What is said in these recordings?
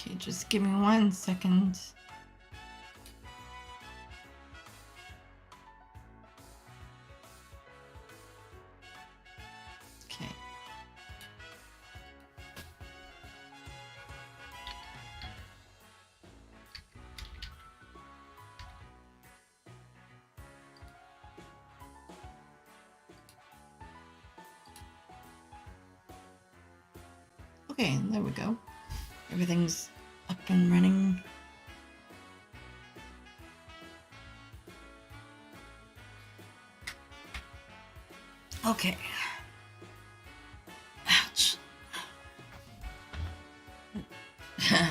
Okay, just give me 1 second. Okay. Okay, there we go. Everything's up and running. Okay. Ouch.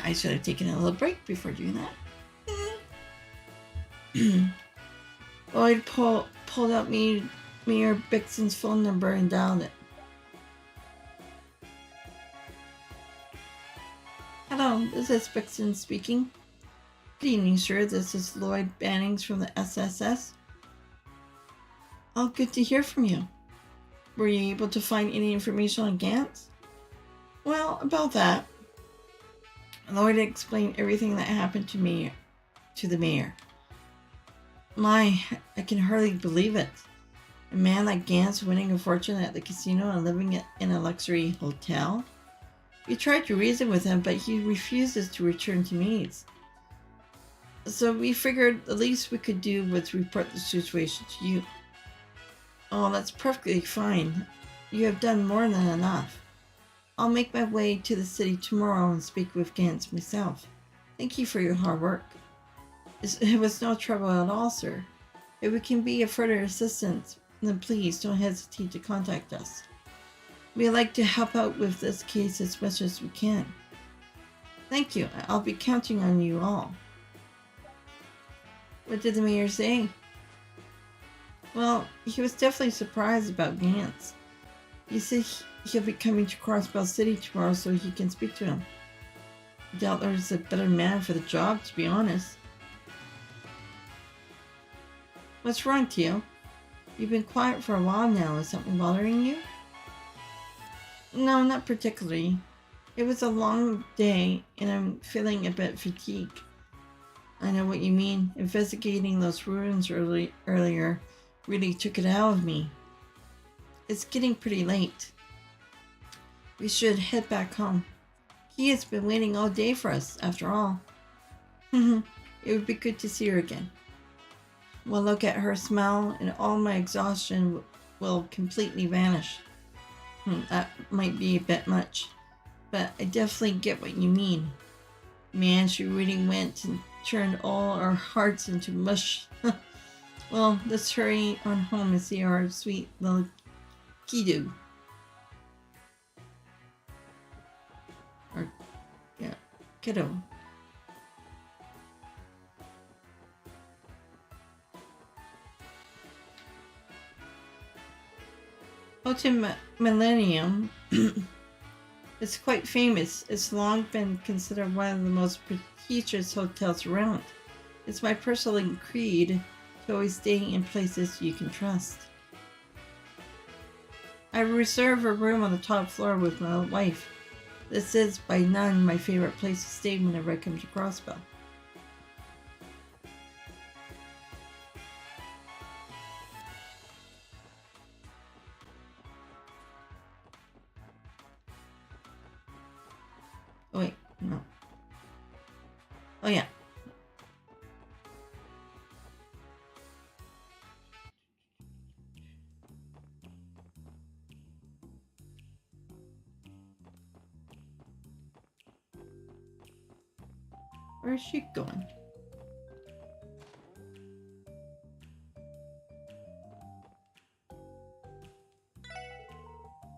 I should have taken a little break before doing that. Lloyd pulled out Mayor Bixon's phone number and dialed it. Hello, this is Bixon speaking. Good evening, sir. This is Lloyd Bannings from the SSS. Oh, good to hear from you. Were you able to find any information on Gantz? Well, about that, Lloyd explained everything that happened to me to the mayor. I can hardly believe it. A man like Gantz winning a fortune at the casino and living in a luxury hotel? We tried to reason with him, but he refuses to return to Meads. So we figured the least we could do was report the situation to you. Oh, that's perfectly fine. You have done more than enough. I'll make my way to the city tomorrow and speak with Gantz myself. Thank you for your hard work. It was no trouble at all, sir. If we can be of further assistance, then please don't hesitate to contact us. We'd like to help out with this case as much as we can. Thank you. I'll be counting on you all. What did the mayor say? Well, he was definitely surprised about Gantz. He said he'll be coming to Crossbell City tomorrow so he can speak to him. I doubt there's a better man for the job, to be honest. What's wrong, Tio? You've been quiet for a while now. Is something bothering you? No, not particularly. It was a long day, and I'm feeling a bit fatigued. I know what you mean. Investigating those ruins earlier really took it out of me. It's getting pretty late. We should head back home. He has been waiting all day for us, after all. It would be good to see her again. We'll look at her smile, and all my exhaustion will completely vanish. That might be a bit much, but I definitely get what you mean. Man, she really went and turned all our hearts into mush. Well, let's hurry on home and see our sweet little kiddo. Kiddo. Hotel Millennium is quite famous. It's long been considered one of the most prestigious hotels around. It's my personal creed to always stay in places you can trust. I reserved a room on the top floor with my wife. This is by none my favorite place to stay whenever I come to Crossbell. Oh wait, no. Oh yeah. Where's she going?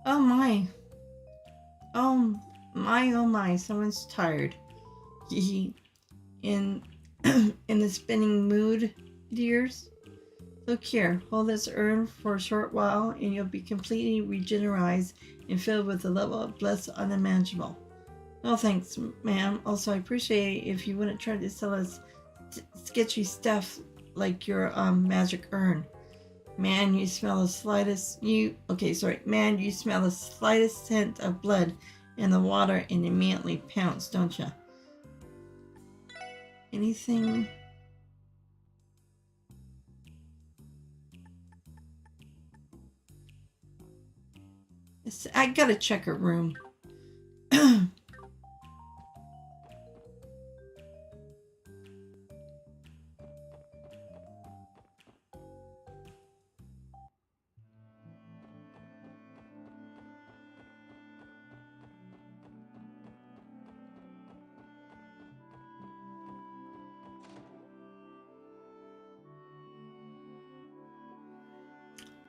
Oh my. Oh my, someone's tired. In the spinning mood, dears? Look here, hold this urn for a short while and you'll be completely regenerized and filled with a level of bliss unimaginable. No thanks, ma'am. Also, I appreciate if you wouldn't try to sell us sketchy stuff like your magic urn. Man, you smell the slightest Man, you smell the slightest scent of blood in the water and immediately pounce, don't you? anything? I gotta check her room.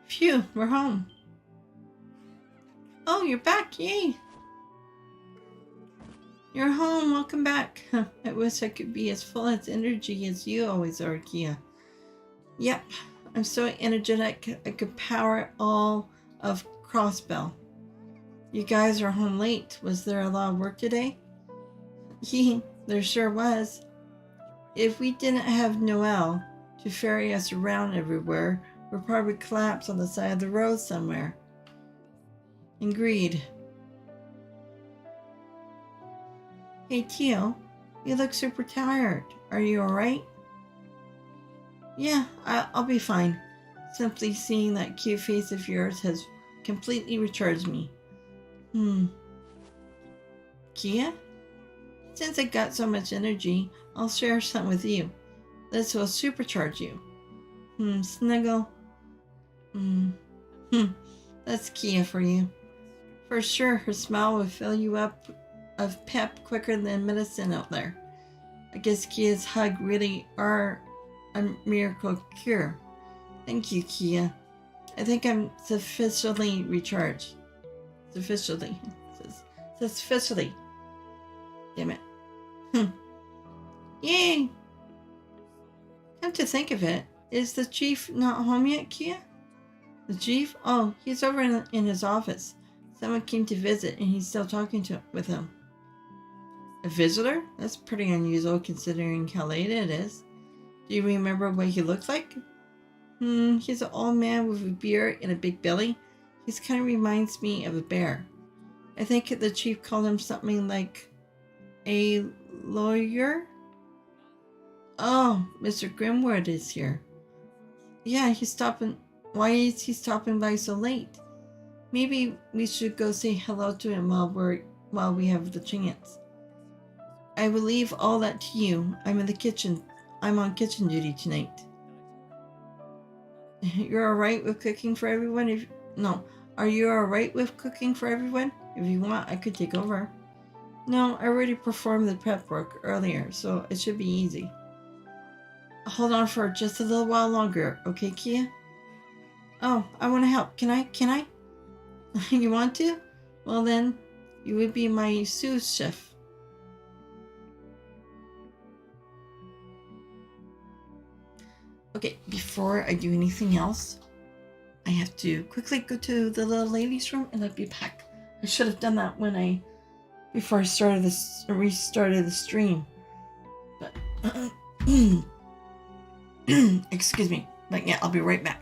Phew, we're home. Oh, you're back, yay! You're home, welcome back. I wish I could be as full of energy as you always are, Kia. Yep, I'm so energetic I could power all of Crossbell. You guys are home late. Was there a lot of work today? There sure was. If we didn't have Noelle to ferry us around everywhere, we'd probably collapse on the side of the road somewhere. Agreed. Hey, Teal, you look super tired. Are you alright? Yeah, I'll be fine. Simply seeing that cute face of yours has completely recharged me. Kia? Since I got so much energy, I'll share some with you. This will supercharge you. Snuggle. That's Kia for you. For sure, her smile will fill you up of pep quicker than medicine out there. I guess Kia's hug really are a miracle cure. Thank you, Kia. I think I'm sufficiently recharged. Sufficiently. Damn it. Yay! Come to think of it, is the chief not home yet, Kia? The chief? Oh, he's over in his office. Someone came to visit and he's still talking with him. A visitor? That's pretty unusual considering how late it is. Do you remember what he looks like? He's an old man with a beard and a big belly. He kind of reminds me of a bear. I think the chief called him something like a lawyer? Oh, Mr. Grimwood is here. Yeah, he's stopping. Why is he stopping by so late? Maybe we should go say hello to him while we have the chance. I will leave all that to you. I'm in the kitchen. I'm on kitchen duty tonight. You're alright with cooking for everyone? Are you alright with cooking for everyone? If you want, I could take over. No, I already performed the prep work earlier, so it should be easy. Hold on for just a little while longer, okay, Kia? Oh, I want to help. Can I? You want to? Well then, you would be my sous chef. Okay, before I do anything else, I have to quickly go to the little lady's room and I'll be back. I should have done that before I restarted the stream. But, excuse me. But yeah, I'll be right back.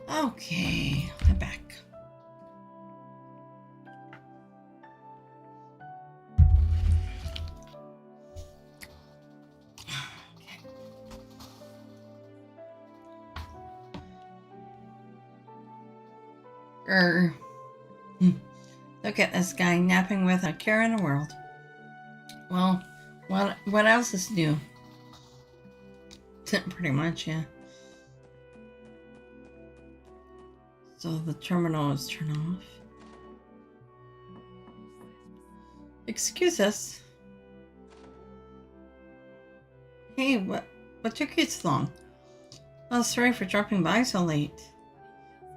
Okay, I'm back. Grr. Look at this guy napping with a care in the world. Well, what else is new? Pretty much, yeah. So the terminal is turned off. Excuse us. Hey, what took you so long? Oh, sorry for dropping by so late.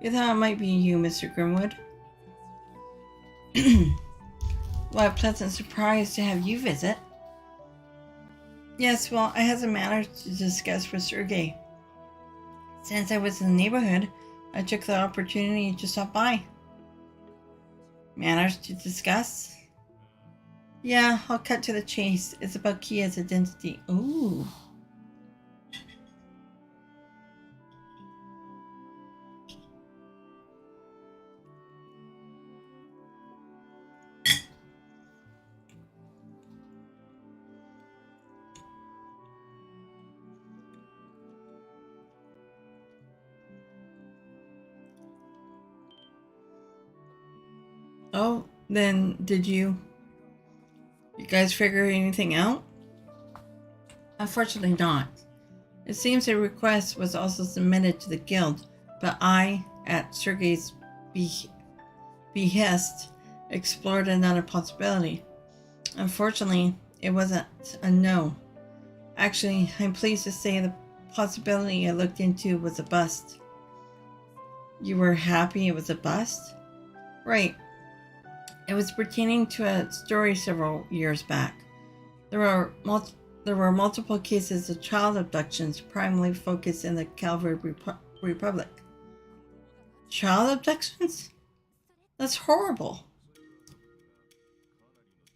You thought it might be you, Mr. Grimwood. What a pleasant surprise to have you visit. Yes, well, I had some matters to discuss with Sergei. Since I was in the neighborhood, I took the opportunity to stop by. Matters to discuss? Yeah, I'll cut to the chase. It's about Kia's identity. Ooh. Oh, then did you guys figure anything out? Unfortunately not. It seems a request was also submitted to the guild, but I, at Sergei's behest, explored another possibility. Unfortunately, it wasn't a no. Actually, I'm pleased to say the possibility I looked into was a bust. You were happy it was a bust? Right. It was pertaining to a story several years back. There were multiple cases of child abductions, primarily focused in the Calvary Republic. Child abductions? That's horrible.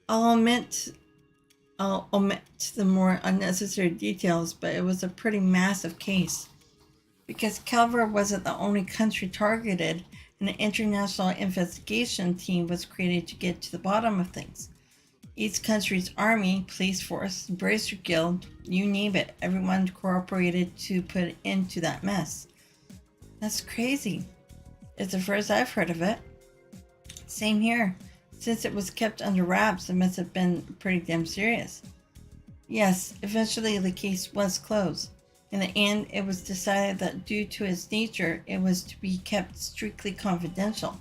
I'll omit the more unnecessary details, but it was a pretty massive case. Because Calvary wasn't the only country targeted, and an international investigation team was created to get to the bottom of things. Each country's army, police force, bracer guild, you name it, everyone cooperated to put an end to that mess. That's crazy. It's the first I've heard of it. Same here. Since it was kept under wraps, it must have been pretty damn serious. Yes, eventually the case was closed. In the end, it was decided that due to its nature, it was to be kept strictly confidential.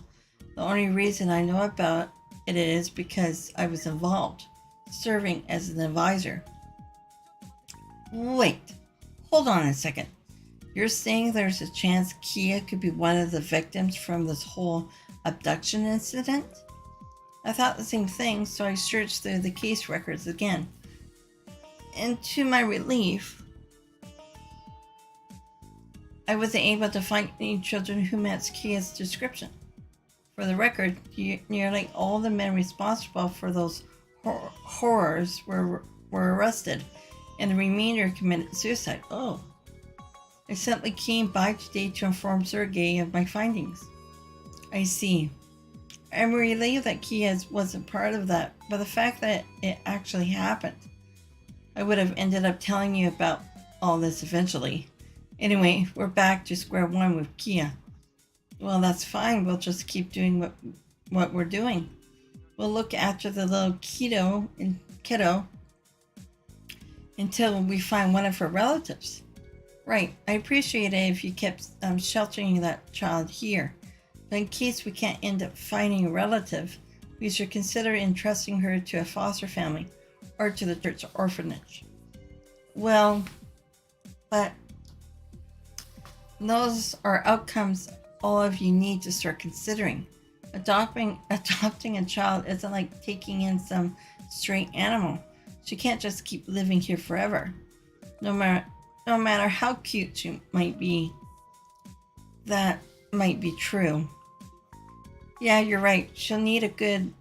The only reason I know about it is because I was involved, serving as an advisor. Wait, hold on a second. You're saying there's a chance Kia could be one of the victims from this whole abduction incident? I thought the same thing, so I searched through the case records again. And to my relief, I wasn't able to find any children who matched Kia's description. For the record, nearly all the men responsible for those horrors were arrested, and the remainder committed suicide. Oh. I simply came by today to inform Sergei of my findings. I see. I'm relieved that Kia wasn't part of that, but the fact that it actually happened, I would have ended up telling you about all this eventually. Anyway, we're back to square one with Kia. Well, that's fine. We'll just keep doing what we're doing. We'll look after the little kiddo until we find one of her relatives. Right. I appreciate it if you kept sheltering that child here. But in case we can't end up finding a relative, we should consider entrusting her to a foster family or to the church orphanage. Well, but those are outcomes all of you need to start considering. Adopting a child isn't like taking in some stray animal. She can't just keep living here forever. No matter how cute she might be, that might be true. Yeah, you're right. She'll need a good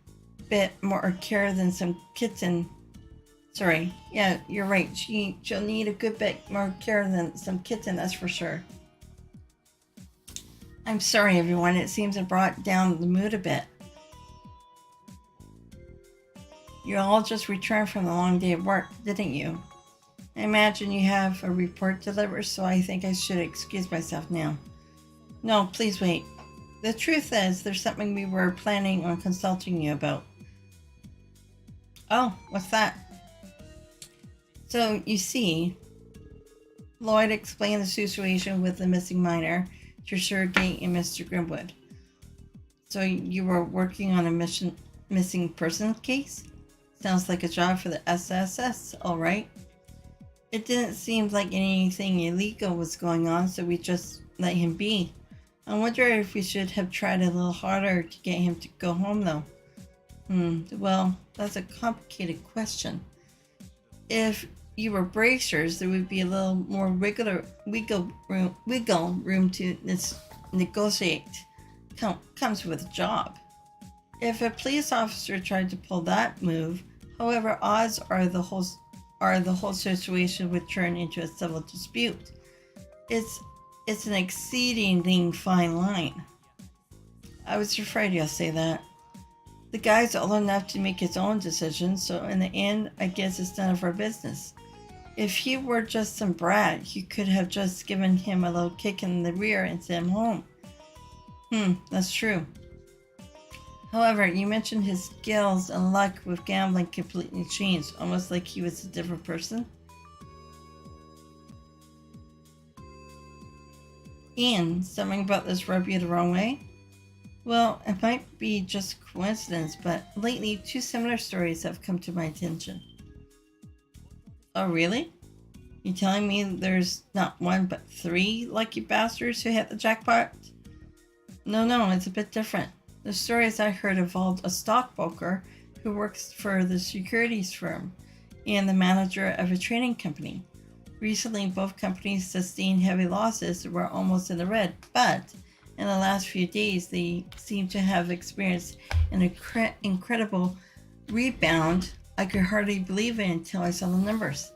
bit more care than some kitten. Sorry. Yeah, you're right. She'll need a good bit more care than some kitten, that's for sure. I'm sorry, everyone. It seems it brought down the mood a bit. You all just returned from a long day of work, didn't you? I imagine you have a report to deliver, so I think I should excuse myself now. No, please wait. The truth is, there's something we were planning on consulting you about. Oh, what's that? So, you see, Lloyd explained the situation with the missing minor to Sergey and Mr. Grimwood. So, you were working on a missing person case? Sounds like a job for the SSS, alright. It didn't seem like anything illegal was going on, so we just let him be. I wonder if we should have tried a little harder to get him to go home, though. Well, that's a complicated question. If you were bracers, there would be a little more wiggle room to negotiate. Comes with a job. If a police officer tried to pull that move, however, odds are the whole situation would turn into a civil dispute. It's an exceedingly fine line. I was afraid you'll say that. The guy's old enough to make his own decisions, so in the end, I guess it's none of our business. If he were just some brat, you could have just given him a little kick in the rear and sent him home. That's true. However, you mentioned his skills and luck with gambling completely changed, almost like he was a different person. Ian, something about this rub you the wrong way? Well, it might be just coincidence, but lately 2 similar stories have come to my attention. Oh, really? You telling me there's not 1 but 3 lucky bastards who hit the jackpot? No, it's a bit different. The stories I heard involved a stockbroker who works for the securities firm and the manager of a trading company. Recently, both companies sustained heavy losses and were almost in the red, but in the last few days, they seem to have experienced an incredible rebound. I could hardly believe it until I saw the numbers.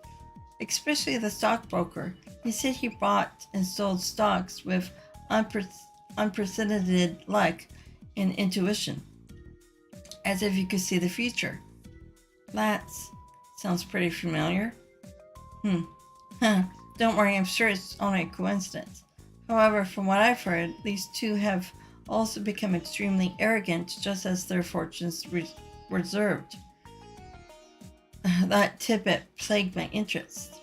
Especially the stockbroker. He said he bought and sold stocks with unprecedented luck and intuition, as if you could see the future. That sounds pretty familiar. Don't worry, I'm sure it's only a coincidence. However, from what I've heard, these 2 have also become extremely arrogant, just as their fortunes reserved. That tidbit plagued my interest.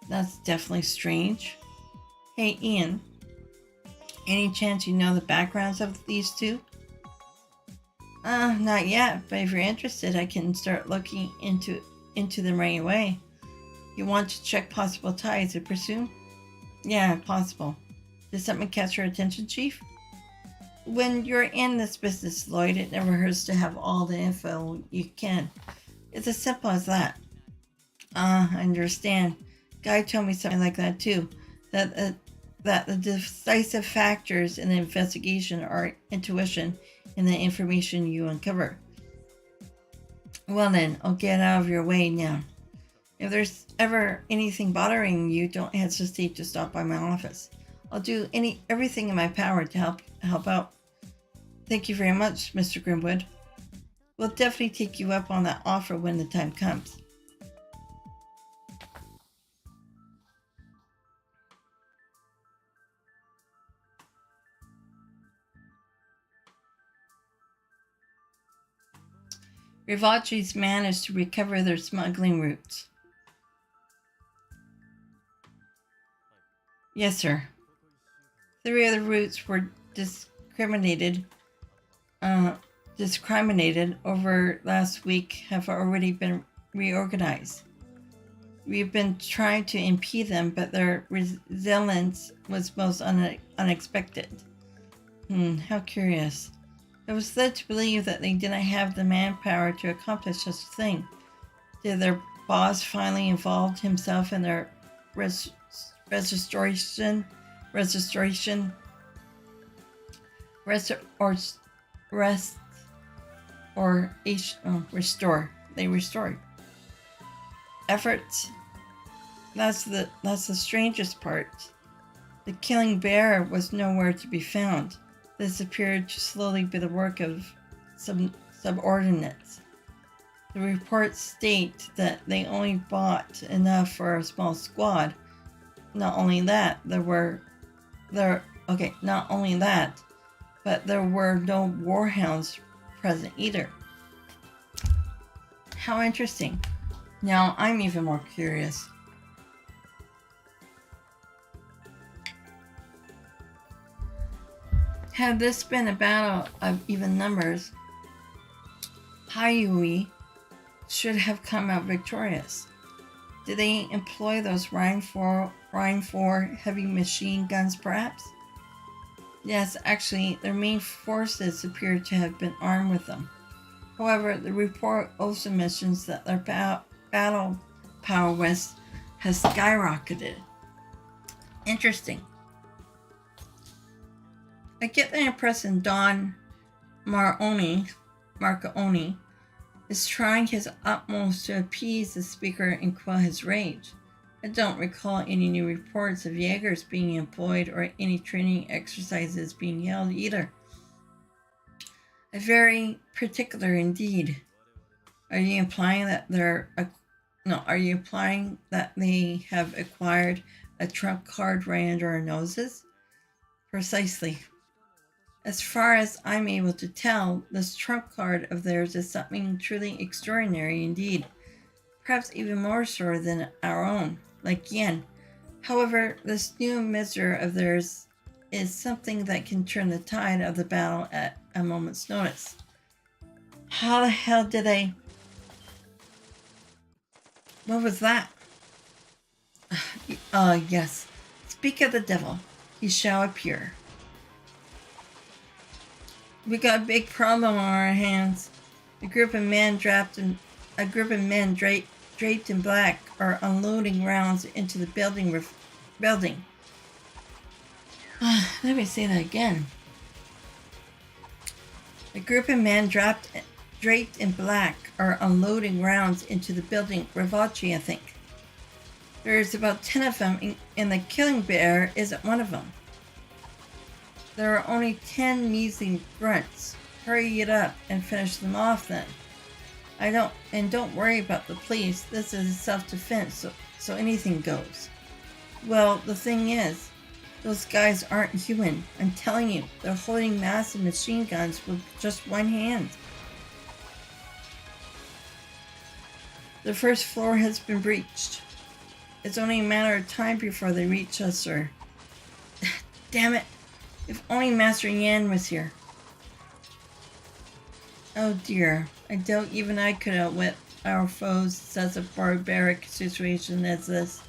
That's definitely strange. Hey, Ian, any chance you know the backgrounds of these 2? Not yet, but if you're interested, I can start looking into them right away. You want to check possible ties, I presume? Yeah, possible. Did something catch your attention, Chief? When you're in this business, Lloyd, it never hurts to have all the info you can. It's as simple as that. I understand. Guy told me something like that too. That the decisive factors in the investigation are intuition and the information you uncover. Well then, I'll get out of your way now. If there's ever anything bothering you, don't hesitate to stop by my office. I'll do everything in my power to help out. Thank you very much, Mr. Grimwood. We'll definitely take you up on that offer when the time comes. Rivacci's managed to recover their smuggling routes. Yes, sir. 3 of the routes were discriminated over last week have already been reorganized. We've been trying to impede them, but their resilience was most unexpected. How curious. I was led to believe that they didn't have the manpower to accomplish such a thing. Did their boss finally involve himself in their restore? They restored efforts. That's the strangest part. The killing bear was nowhere to be found. This appeared to slowly be the work of subordinates. The reports state that they only bought enough for a small squad. Not only that, but there were no warhounds present either. How interesting. Now I'm even more curious. Had this been a battle of even numbers, Hayui should have come out victorious. Did they employ those Rhine 4 heavy machine guns perhaps? Yes, actually, their main forces appear to have been armed with them. However, the report also mentions that their battle power has skyrocketed. Interesting. I get the impression Don Marconi is trying his utmost to appease the speaker and quell his rage. I don't recall any new reports of Jaegers being employed or any training exercises being held either. A very particular indeed. Are you implying that they have acquired a trump card right under our noses? Precisely. As far as I'm able to tell, this trump card of theirs is something truly extraordinary indeed. Perhaps even more so than our own, like yen. However, this new measure of theirs is something that can turn the tide of the battle at a moment's notice. How the hell did they... What was that? Yes. Speak of the devil. He shall appear. We got a big problem on our hands. A group of men draped in black are unloading rounds into the building. Let me say that again. A group of men draped in black are unloading rounds into the building Ravachi, I think. There's about 10 of them, and the killing bear isn't one of them. There are only 10 measly grunts. Hurry it up and finish them off then. Don't worry about the police. This is self-defense, so anything goes. Well, the thing is, those guys aren't human. I'm telling you, they're holding massive machine guns with just one hand. The first floor has been breached. It's only a matter of time before they reach us, sir. Damn it! If only Master Yan was here. Oh dear, I doubt even I could outwit our foes in such a barbaric situation as this.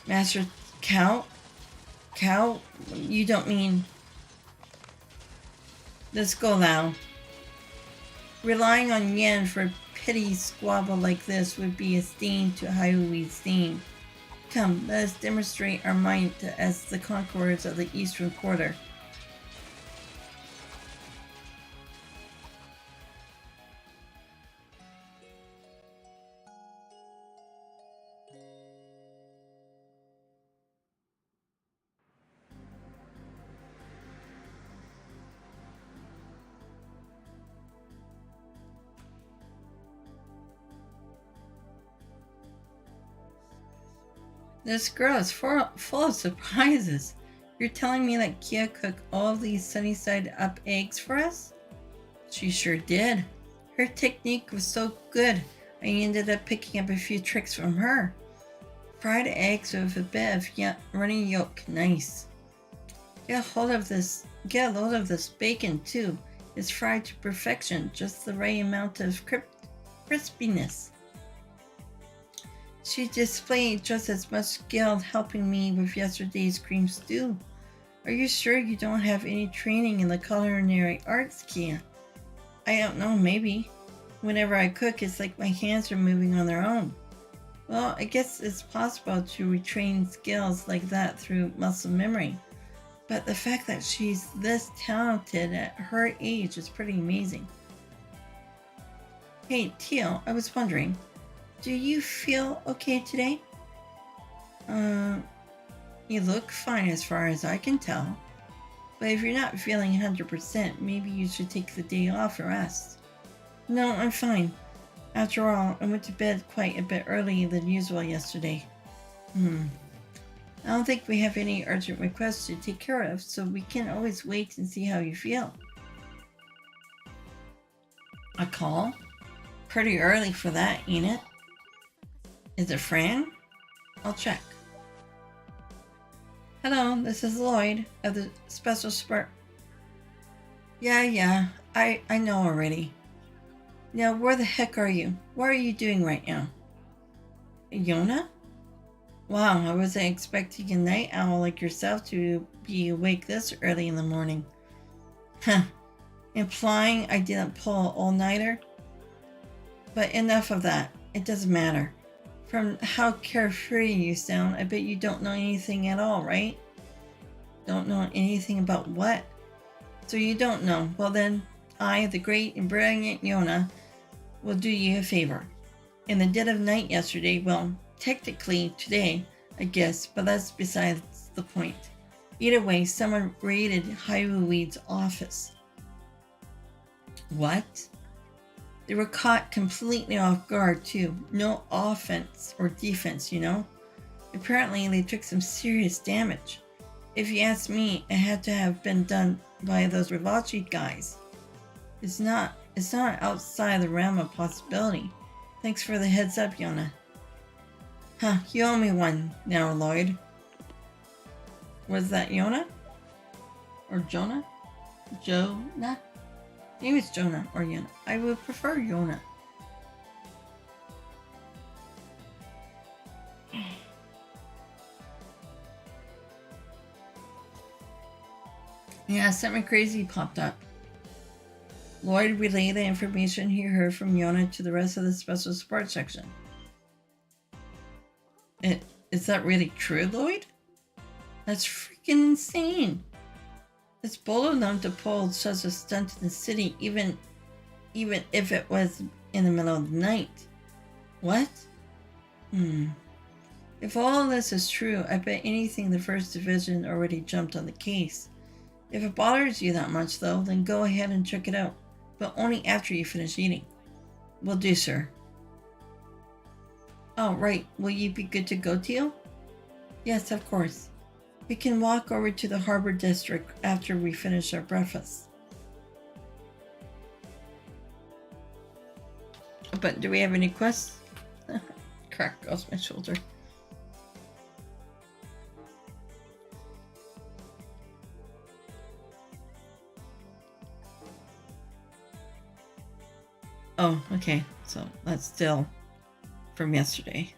Master Cow? Cow? You don't mean... Let's go now. Relying on Yan for a petty squabble like this would be a stain to Hayui's name. Come, let us demonstrate our might as the conquerors of the Eastern Quarter. This girl is full of surprises. You're telling me that Kia cooked all of these sunny-side up eggs for us? She sure did. Her technique was so good, I ended up picking up a few tricks from her. Fried eggs with a bit of runny yolk, nice. Get a load of this bacon too. It's fried to perfection, just the right amount of crispiness. She displayed just as much skill helping me with yesterday's cream stew. Are you sure you don't have any training in the culinary arts, Kia? I don't know, maybe. Whenever I cook, it's like my hands are moving on their own. Well, I guess it's possible to retrain skills like that through muscle memory. But the fact that she's this talented at her age is pretty amazing. Hey, Teal, I was wondering, do you feel okay today? You look fine as far as I can tell. But if you're not feeling 100%, maybe you should take the day off and rest. No, I'm fine. After all, I went to bed quite a bit earlier than usual yesterday. I don't think we have any urgent requests to take care of, so we can always wait and see how you feel. A call? Pretty early for that, ain't it? Is it Fran? I'll check. Hello, this is Lloyd of the Special Sport. Yeah, I know already. Now, where the heck are you? What are you doing right now? Yona? Wow, I wasn't expecting a night owl like yourself to be awake this early in the morning. Huh. Implying I didn't pull an all-nighter? But enough of that. It doesn't matter. From how carefree you sound, I bet you don't know anything at all, right? Don't know anything about what? So you don't know. Well then, I, the great and brilliant Yona, will do you a favor. In the dead of night yesterday, well, technically today, I guess, but that's besides the point. Either way, someone raided Hyrule office. What? They were caught completely off guard too. No offense or defense, you know? Apparently they took some serious damage. If you ask me, it had to have been done by those Rivachi guys. It's not outside the realm of possibility. Thanks for the heads up, Yona. Huh, you owe me one now, Lloyd. Was that Yona? Or Jonah? Jonah? Maybe it's Jonah or Yona. I would prefer Yona. Yeah, something crazy popped up. Lloyd relayed the information he heard from Yona to the rest of the special support section. Is that really true, Lloyd? That's freaking insane. It's bold of them to pull such a stunt in the city, even if it was in the middle of the night. What? If all this is true, I bet anything the First Division already jumped on the case. If it bothers you that much, though, then go ahead and check it out. But only after you finish eating. Will do, sir. Oh, right. Will you be good to go, Teal? Yes, of course. We can walk over to the Harbor District after we finish our breakfast. But do we have any quests? Crack across my shoulder. Oh, okay. So that's still from yesterday.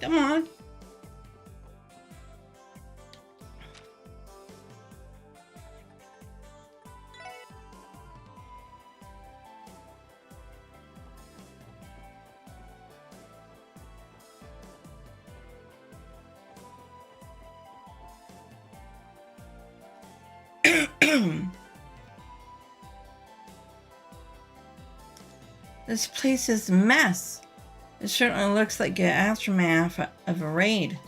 Come on. This place is a mess. It certainly looks like an aftermath of a raid.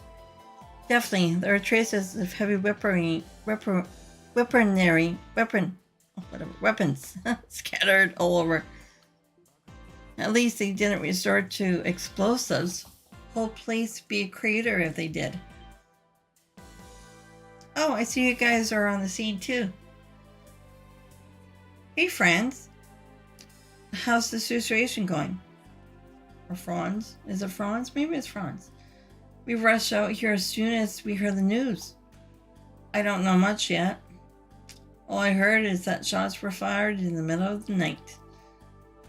Definitely, there are traces of heavy weapons scattered all over. At least they didn't resort to explosives. Whole place be a crater if they did. Oh, I see you guys are on the scene too. Hey, friends. How's the situation going? Or Franz? Is it Franz? Maybe it's Franz. We rushed out here as soon as we heard the news. I don't know much yet. All I heard is that shots were fired in the middle of the night.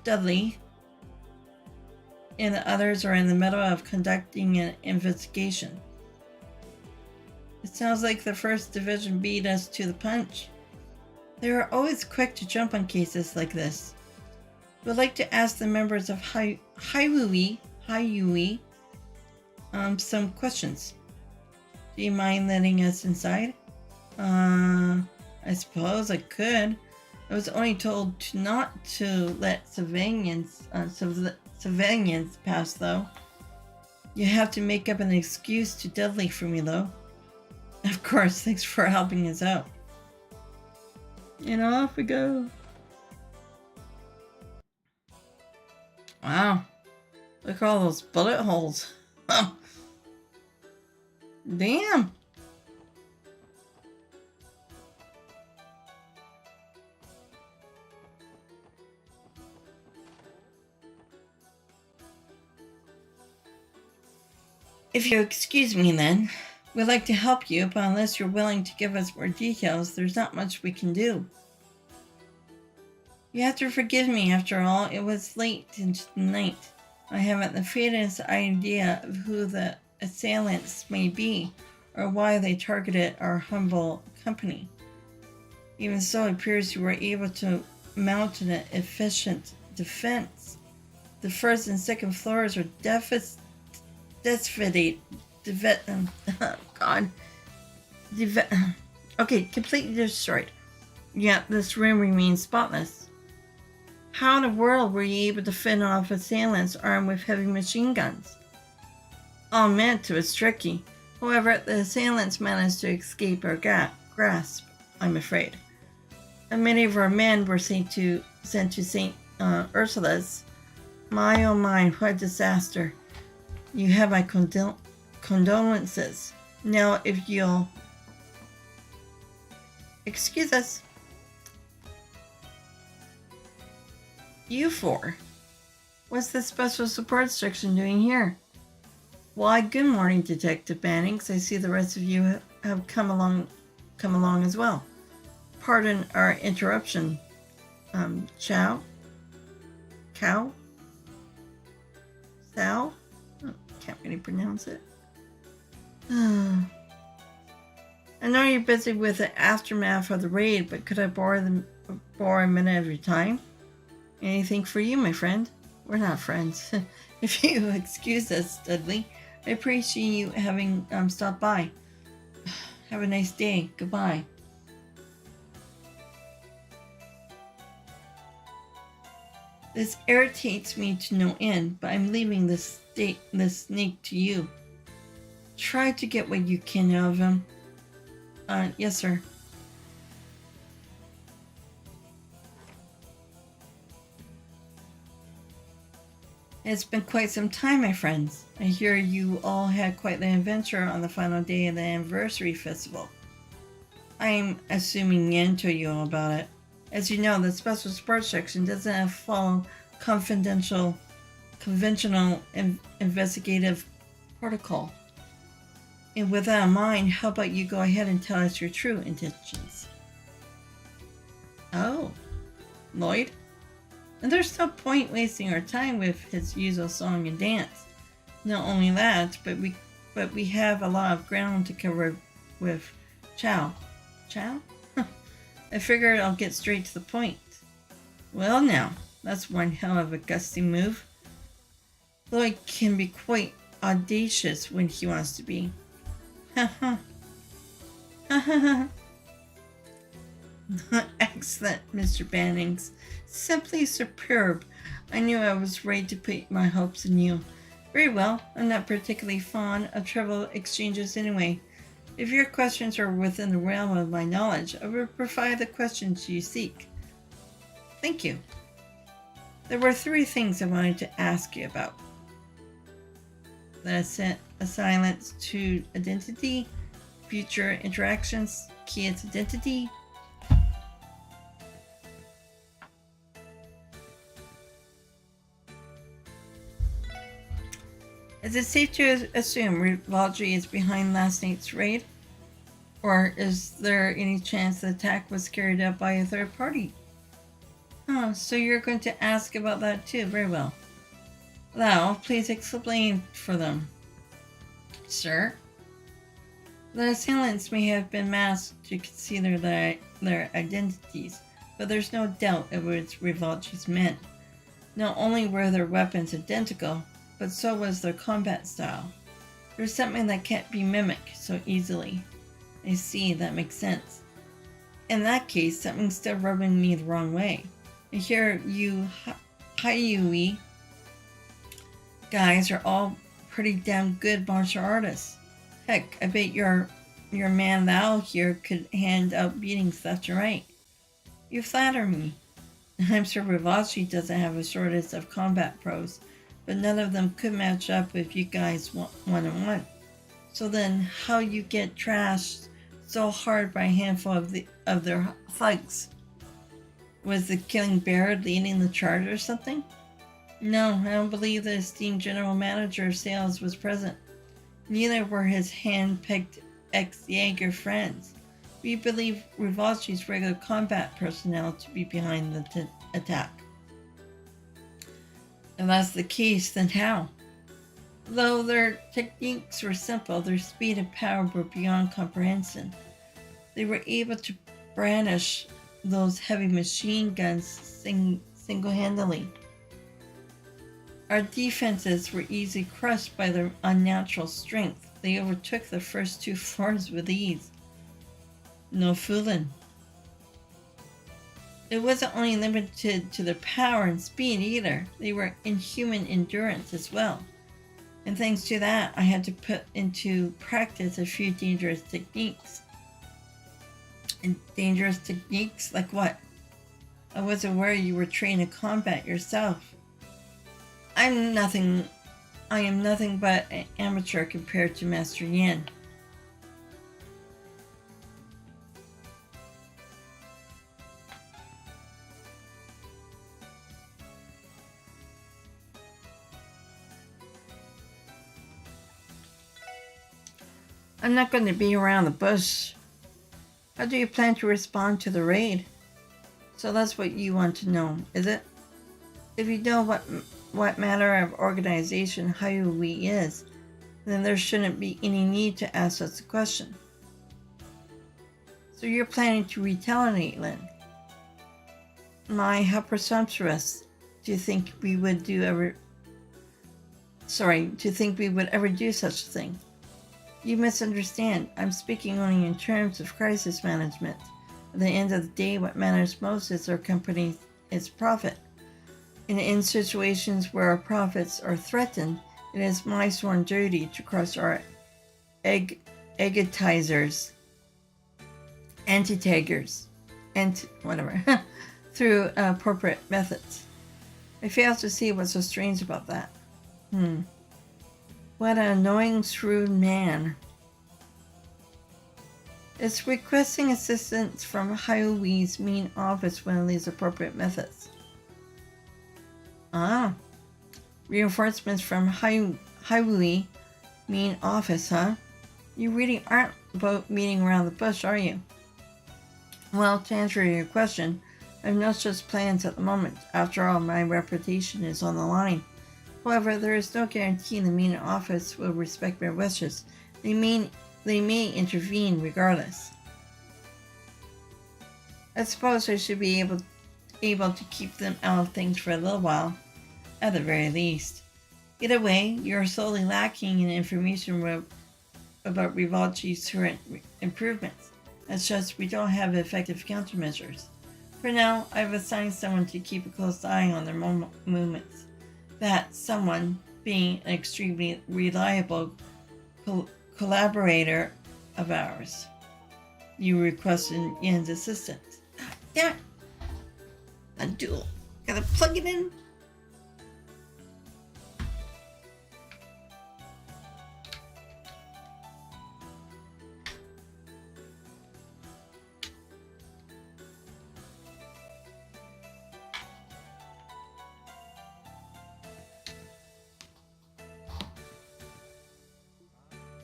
Dudley and the others are in the middle of conducting an investigation. It sounds like the First Division beat us to the punch. They are always quick to jump on cases like this. We'd like to ask the members of Hyrule some questions. Do you mind letting us inside? I suppose I could. I was only told not to let civilians pass, though. You have to make up an excuse to Dudley for me, though. Of course, thanks for helping us out. And off we go. Wow. Look at all those bullet holes. Damn. If you'll excuse me then, we'd like to help you, but unless you're willing to give us more details, there's not much we can do. You have to forgive me, after all. It was late into the night. I haven't the faintest idea of who the assailants may be, or why they targeted our humble company. Even so, it appears you were able to mount an efficient defense. The first and second floors are completely destroyed. Yet this room remains spotless. How in the world were you able to fend off assailants armed with heavy machine guns? All meant it was tricky. However, the assailants managed to escape our grasp, I'm afraid. And many of our men were sent to St. Ursula's. My oh my, what a disaster. You have my condolences. Now, if you'll excuse us. You four. What's the special support section doing here? Why, good morning, Detective Bannings. I see the rest of you have come along as well. Pardon our interruption. Chow? Cow? Sal? Can't really pronounce it. I know you're busy with the aftermath of the raid, but could I borrow a minute of your time? Anything for you, my friend? We're not friends. If you excuse us, Dudley, I appreciate you having stopped by. Have a nice day. Goodbye. This irritates me to no end, but I'm leaving this snake to you. Try to get what you can out of him. Yes, sir. It's been quite some time, my friends. I hear you all had quite the adventure on the final day of the anniversary festival. I'm assuming Yen told you all about it. As you know, the special sports section doesn't follow conventional investigative protocol. And with that in mind, how about you go ahead and tell us your true intentions? Oh, Lloyd? And there's no point wasting our time with his usual song and dance. Not only that, but we have a lot of ground to cover with Chow. Chow? I figured I'll get straight to the point. Well now, that's one hell of a gusty move. Lloyd can be quite audacious when he wants to be. Ha ha. Excellent, Mr. Bannings. Simply superb. I knew I was right to put my hopes in you. Very well, I'm not particularly fond of trivial exchanges anyway. If your questions are within the realm of my knowledge, I will provide the questions you seek. Thank you. There were 3 things I wanted to ask you about. The assailants to identity, future interactions, kid's identity. Is it safe to assume Rivalry is behind last night's raid? Or is there any chance the attack was carried out by a third party? Oh, so you're going to ask about that too. Very well. Now, please explain for them. Sir? The assailants may have been masked to conceal their identities, but there's no doubt it was Rivalry's men. Not only were their weapons identical, but so was their combat style. There's something that can't be mimicked so easily. I see, that makes sense. in that case, something's still rubbing me the wrong way. I hear you Haiui guys are all pretty damn good martial artists. Heck, I bet your man Lau here could hand out beatings left and right. You flatter me. I'm sure Ravachi doesn't have a shortage of combat pros, but none of them could match up if you guys one-on-one. So then, how you get trashed so hard by a handful of their thugs? Was the killing bear leading the charge or something? No, I don't believe the esteemed general manager of sales was present. Neither were his hand-picked ex-Jaeger friends. We believe Ravachi's regular combat personnel to be behind the attack. If that's the case, then how? Though their techniques were simple, their speed and power were beyond comprehension. They were able to brandish those heavy machine guns single-handedly. Our defenses were easily crushed by their unnatural strength. They overtook the first 2 floors with ease. No fooling. It wasn't only limited to their power and speed either. They were inhuman endurance as well. And thanks to that, I had to put into practice a few dangerous techniques. And dangerous techniques? Like what? I was aware you were trained in combat yourself. I am nothing but an amateur compared to Master Yin. I'm not going to be around the bush. How do you plan to respond to the raid? So that's what you want to know, is it? If you know what manner of organization Haiui is, then there shouldn't be any need to ask us a question. So you're planning to retaliate, Lin? My, how presumptuous to think we would ever do such a thing. You misunderstand. I'm speaking only in terms of crisis management. At the end of the day, what matters most is our company's profit. And in situations where our profits are threatened, it is my sworn duty to crush our egotizers, anti-taggers, through appropriate methods. I fail to see what's so strange about that. What an annoying, shrewd man. Is requesting assistance from Haiui's main office one of these appropriate methods? Reinforcements from Haiui main office, huh? You really aren't about meeting around the bush, are you? Well, to answer your question, I have no such plans at the moment. After all, my reputation is on the line. However, there is no guarantee the main office will respect my wishes. They may intervene regardless. I suppose I should be able to keep them out of things for a little while, at the very least. Either way, you are solely lacking in information about Ravachi's current improvements. It's just we don't have effective countermeasures. For now, I've assigned someone to keep a close eye on their movements. That someone being an extremely reliable collaborator of ours. You requested Yen's assistance. Damn it! A duel. Gotta plug it in.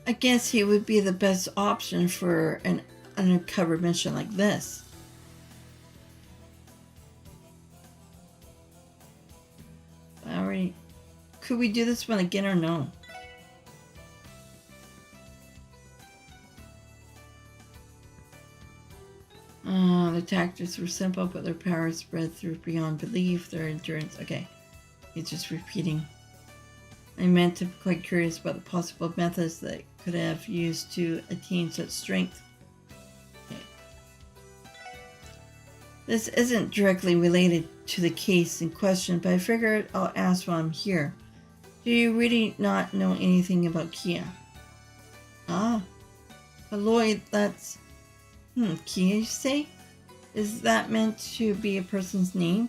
I guess he would be the best option for an undercover mission like this. Alright. Could we do this one again or no? The tactics were simple, but their power spread through beyond belief. Their endurance... Okay. He's just repeating. I meant to be quite curious about the possible methods that could have used to attain such strength. Okay. This isn't directly related to the case in question, but I figured I'll ask while I'm here. Do you really not know anything about Kia? Ah, but Lloyd, that's... Kia, you say? Is that meant to be a person's name?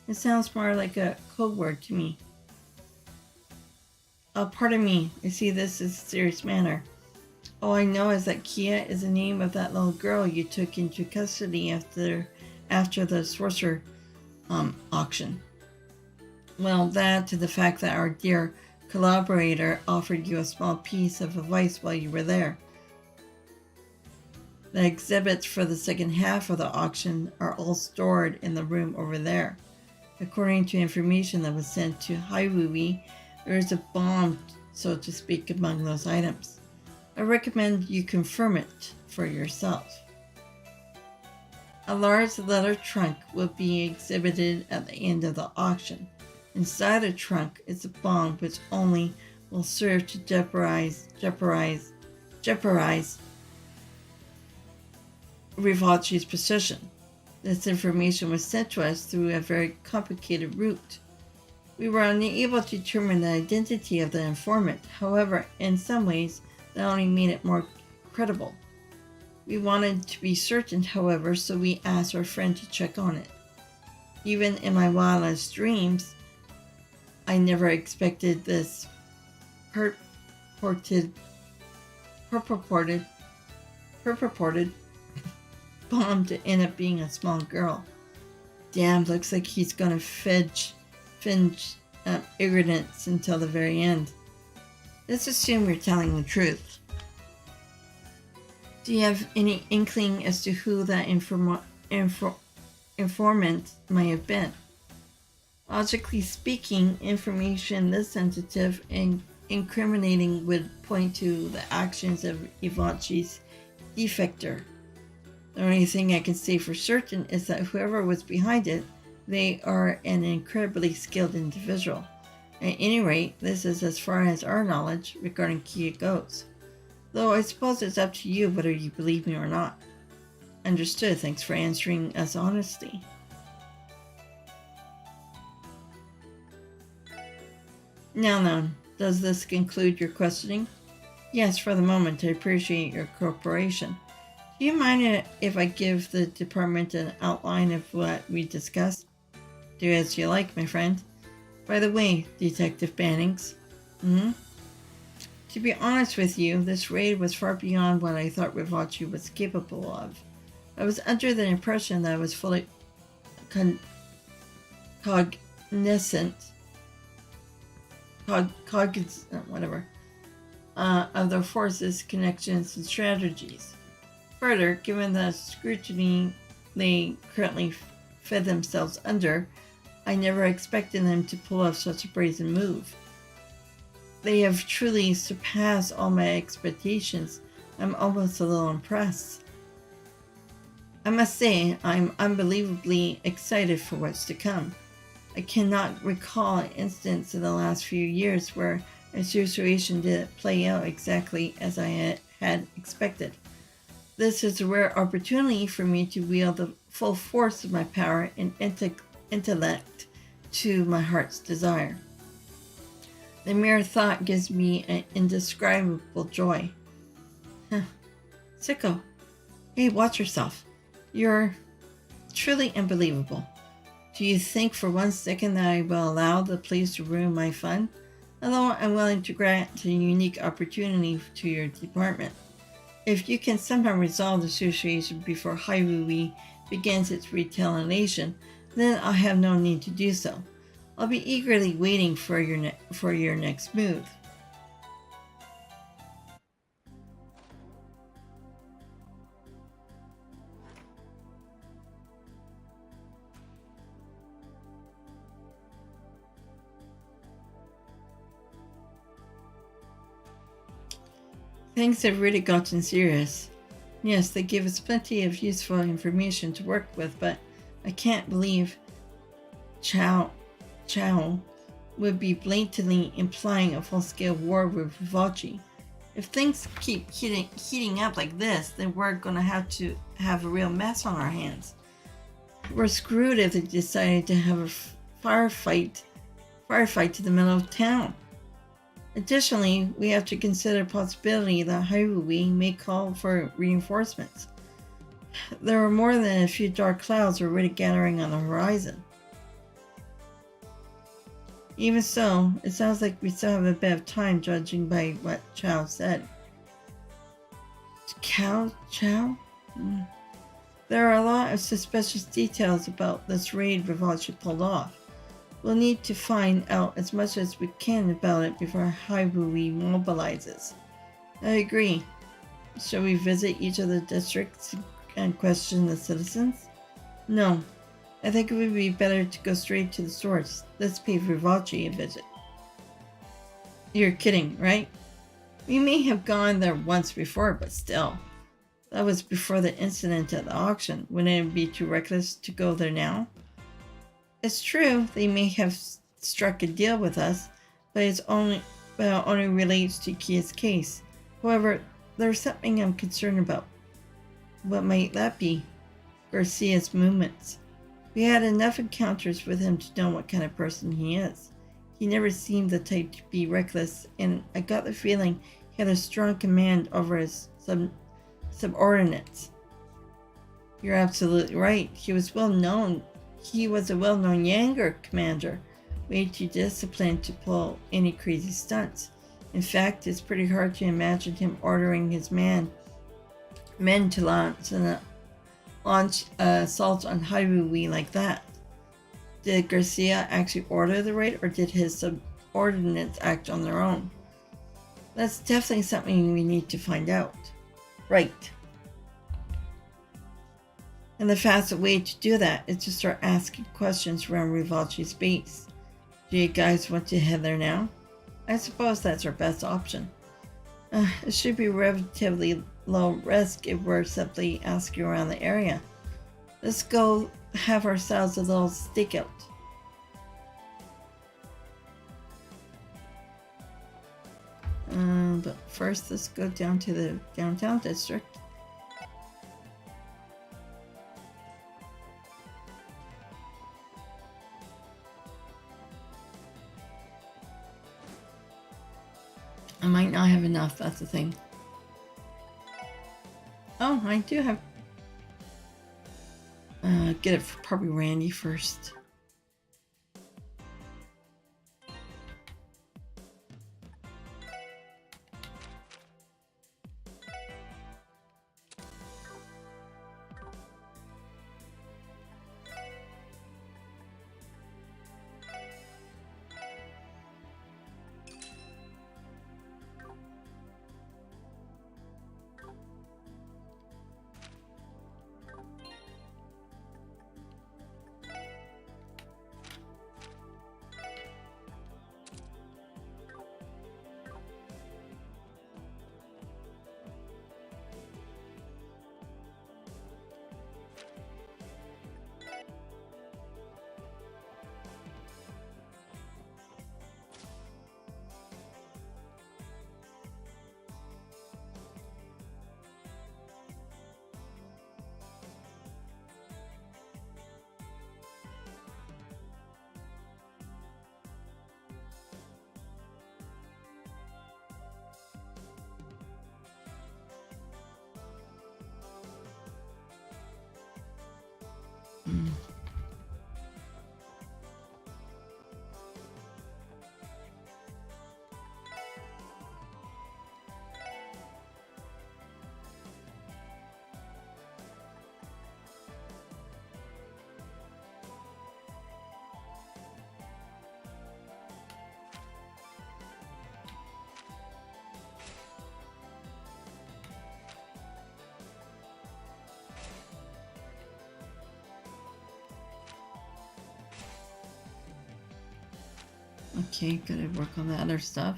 It sounds more like a code word to me. Pardon me, I see this as a serious matter. All I know is that Kia is the name of that little girl you took into custody after the sorcerer auction. Well, that to the fact that our dear collaborator offered you a small piece of advice while you were there. The exhibits for the second half of the auction are all stored in the room over there. According to information that was sent to Haiwui, there is a bomb, so to speak, among those items. I recommend you confirm it for yourself. A large leather trunk will be exhibited at the end of the auction. Inside the trunk is a bomb which only will serve to jeopardize Rivalchi's position. This information was sent to us through a very complicated route. We were unable to determine the identity of the informant. However, in some ways, that only made it more credible. We wanted to be certain, however, so we asked our friend to check on it. Even in my wildest dreams, I never expected this purported bomb to end up being a small girl. Damn, looks like he's gonna finge ignorance until the very end. Let's assume you're telling the truth. Do you have any inkling as to who that informant might have been? Logically speaking, information this sensitive and incriminating would point to the actions of Ivachi's defector. The only thing I can say for certain is that whoever was behind it, they are an incredibly skilled individual. At any rate, this is as far as our knowledge regarding Kia goes. Though I suppose it's up to you whether you believe me or not. Understood. Thanks for answering us honestly. Now, does this conclude your questioning? Yes, for the moment. I appreciate your cooperation. Do you mind if I give the department an outline of what we discussed? Do as you like, my friend. By the way, Detective Bannings. To be honest with you, this raid was far beyond what I thought Rivachi was capable of. I was under the impression that I was fully cognizant of their forces, connections, and strategies. Further, given the scrutiny they currently fed themselves under, I never expected them to pull off such a brazen move. They have truly surpassed all my expectations. I'm almost a little impressed. I must say, I'm unbelievably excited for what's to come. I cannot recall an instance in the last few years where a situation didn't play out exactly as I had expected. This is a rare opportunity for me to wield the full force of my power and intellect to my heart's desire. The mere thought gives me an indescribable joy. Sicko. Hey, watch yourself. You're truly unbelievable. Do you think for 1 second that I will allow the place to ruin my fun? Although I'm willing to grant a unique opportunity to your department. If you can somehow resolve the situation before Haiwui begins its retaliation, then I'll have no need to do so. I'll be eagerly waiting for your next move. Things have really gotten serious. Yes, they give us plenty of useful information to work with, but I can't believe Chow would be blatantly implying a full-scale war with Rivalchi. If things keep heating up like this, then we're going to have a real mess on our hands. we're screwed if they decided to have a firefight to the middle of town. Additionally, we have to consider the possibility that Hyrule may call for reinforcements. There are more than a few dark clouds already gathering on the horizon. Even so, it sounds like we still have a bit of time judging by what Chow said. Chow? There are a lot of suspicious details about this raid Vivace pulled off. We'll need to find out as much as we can about it before Hyrule mobilizes. I agree. Shall we visit each of the districts and question the citizens? No. I think it would be better to go straight to the source. Let's pay Vivace a visit. You're kidding, right? We may have gone there once before, but still. That was before the incident at the auction. Wouldn't it be too reckless to go there now? It's true, they may have struck a deal with us, but it only relates to Kia's case. However, there's something I'm concerned about. What might that be? Garcia's movements. We had enough encounters with him to know what kind of person he is. He never seemed the type to be reckless, and I got the feeling he had a strong command over his subordinates. You're absolutely right. He was a well-known Yanger commander, way too disciplined to pull any crazy stunts. In fact, it's pretty hard to imagine him ordering his men to launch an assault on Hyrule like that. Did Garcia actually order the raid, or did his subordinates act on their own? That's definitely something we need to find out. Right. And the fastest way to do that is to start asking questions around Vivace's base. Do you guys want to head there now? I suppose that's our best option. It should be relatively low risk if we're simply asking around the area. Let's go have ourselves a little stakeout. But first, let's go down to the downtown district. I might not have enough, that's the thing. Oh, I do have... get it for probably Randy first. Okay, gotta work on the other stuff.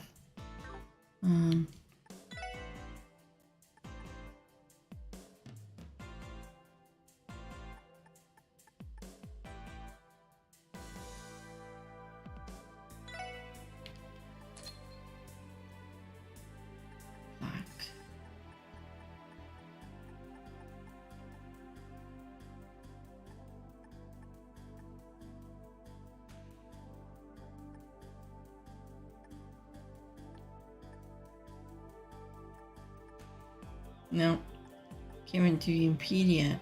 No, came into impede yet.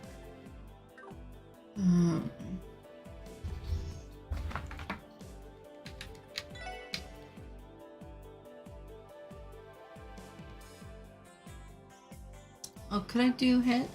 Oh, could I do heads?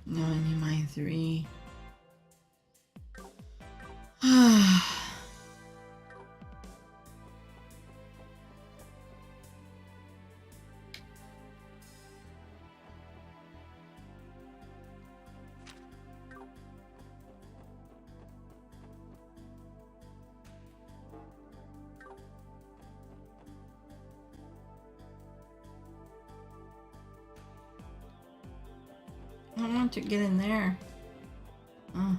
No, I need my 3. I want to get in there. Oh.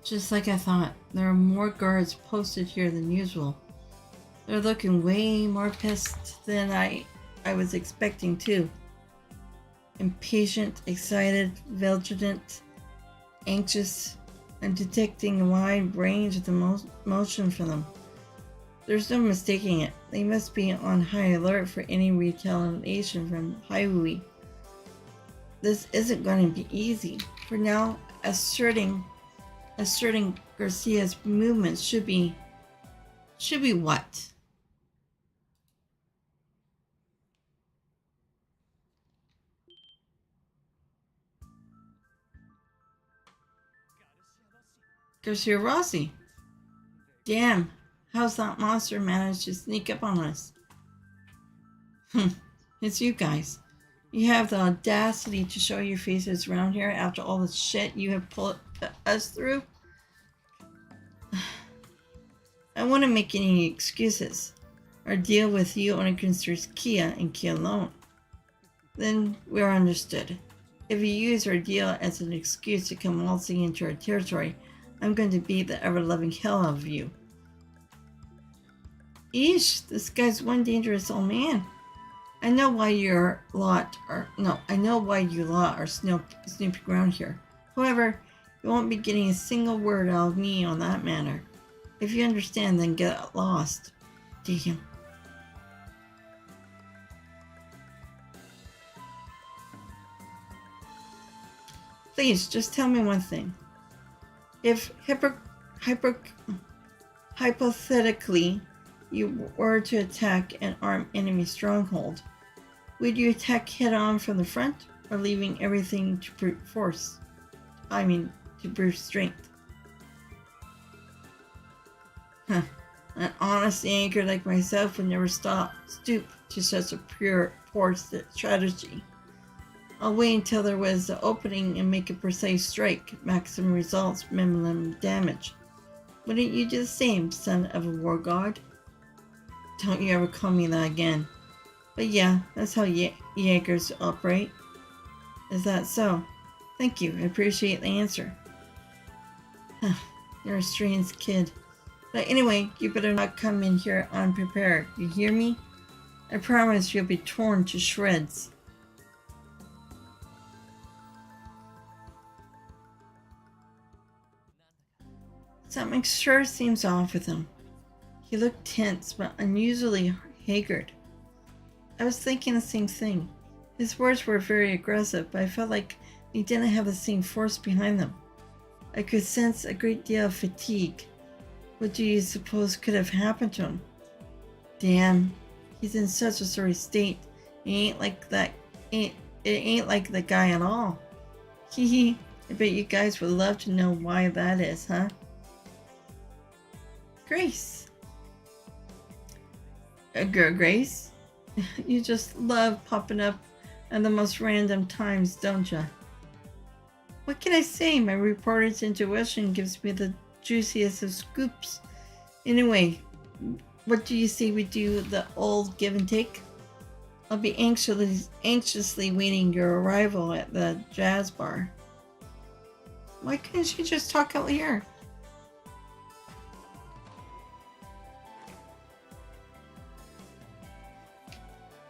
Just like I thought, there are more guards posted here than usual. They're looking way more pissed than I was expecting too. Impatient, excited, vigilant, anxious. I'm detecting a wide range of the motion from them. There's no mistaking it. They must be on high alert for any retaliation from Highway. This isn't going to be easy. For now, asserting Garcia's movements should be what? Garcia Rossi. Damn, how's that monster managed to sneak up on us? It's you guys. You have the audacity to show your faces around here after all the shit you have put us through? I wouldn't make any excuses. Our deal with you only concerns Kia and Kia alone. Then we're understood. If you use our deal as an excuse to come waltzing into our territory, I'm going to beat the ever-loving hell out of you. Eesh, this guy's one dangerous old man. I know why you lot are snooping around here. However, you won't be getting a single word out of me on that matter. If you understand, then get lost. Damn. Please, just tell me one thing. If hypothetically you were to attack an armed enemy stronghold, would you attack head-on from the front, or leaving everything to brute force? To brute strength. An honest anchor like myself would never stoop to such a poor strategy. I'll wait until there was the opening and make a precise strike, maximum results, minimum damage. Wouldn't you do the same, son of a war god? Don't you ever call me that again. But yeah, that's how Jaegers operate. Is that so? Thank you, I appreciate the answer. You're a strange kid. But anyway, you better not come in here unprepared, you hear me? I promise you'll be torn to shreds. Something sure seems off with him. He looked tense, but unusually haggard. I was thinking the same thing. His words were very aggressive, but I felt like they didn't have the same force behind them. I could sense a great deal of fatigue. What do you suppose could have happened to him? Damn, he's in such a sorry state. He ain't like that. It ain't like the guy at all. Hee hee. I bet you guys would love to know why that is, huh? Grace. Grace? You just love popping up at the most random times, don't ya? What can I say? My reporter's intuition gives me the juiciest of scoops. Anyway, what do you say we do the old give and take? I'll be anxiously waiting your arrival at the jazz bar. Why couldn't you just talk out here?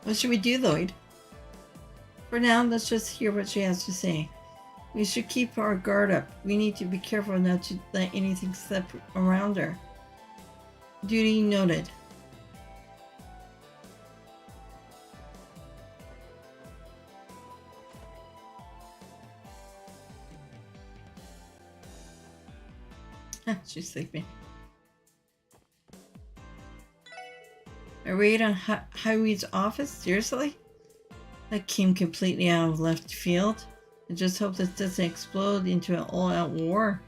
What should we do, Lloyd? For now, let's just hear what she has to say. We should keep our guard up. We need to be careful not to let anything slip around her. Duty noted. She's sleeping. A raid on Highweed's office? Seriously? That came completely out of left field. I just hope this doesn't explode into an all-out war.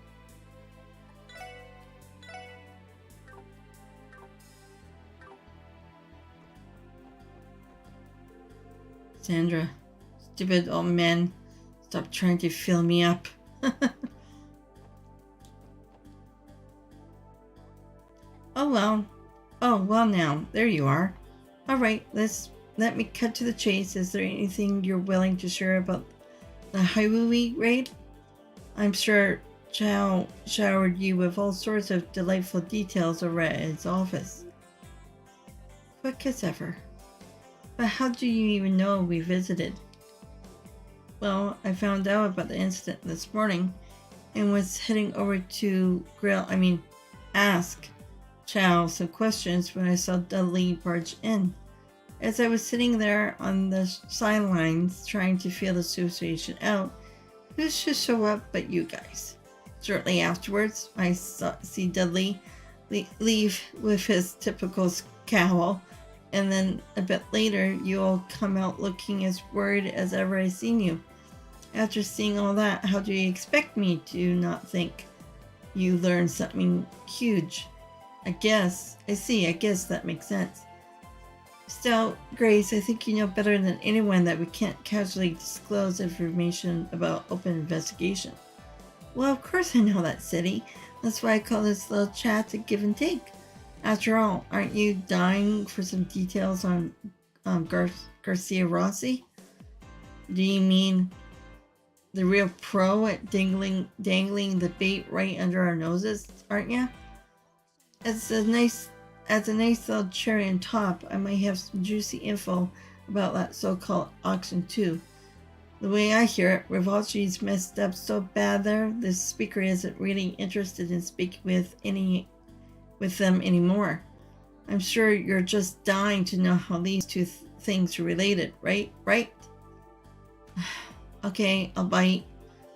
Sandra, stupid old man, stop trying to fill me up. Oh well now, there you are. Alright, let me cut to the chase. Is there anything you're willing to share about the Highway raid? I'm sure Chow showered you with all sorts of delightful details over at his office. Quick as ever. But how do you even know we visited? Well, I found out about the incident this morning and was heading over to ask Chow some questions when I saw Dudley barge in. As I was sitting there on the sidelines trying to feel the situation out, who should show up but you guys? Shortly afterwards, I see Dudley leave with his typical scowl, and then a bit later, you all come out looking as worried as ever I seen you. After seeing all that, how do you expect me to not think you learned something huge? I guess that makes sense. Still, Grace, I think you know better than anyone that we can't casually disclose information about open investigation. Well, of course I know that, City. That's why I call this little chat a give and take. After all, aren't you dying for some details on Garcia Rossi? Do you mean the real pro at dangling the bait right under our noses, aren't you? As a nice little cherry on top, I might have some juicy info about that so-called auction too. The way I hear it, Rivalchi's messed up so bad there, this speaker isn't really interested in speaking with them anymore. I'm sure you're just dying to know how these two things are related, right? Okay, I'll bite.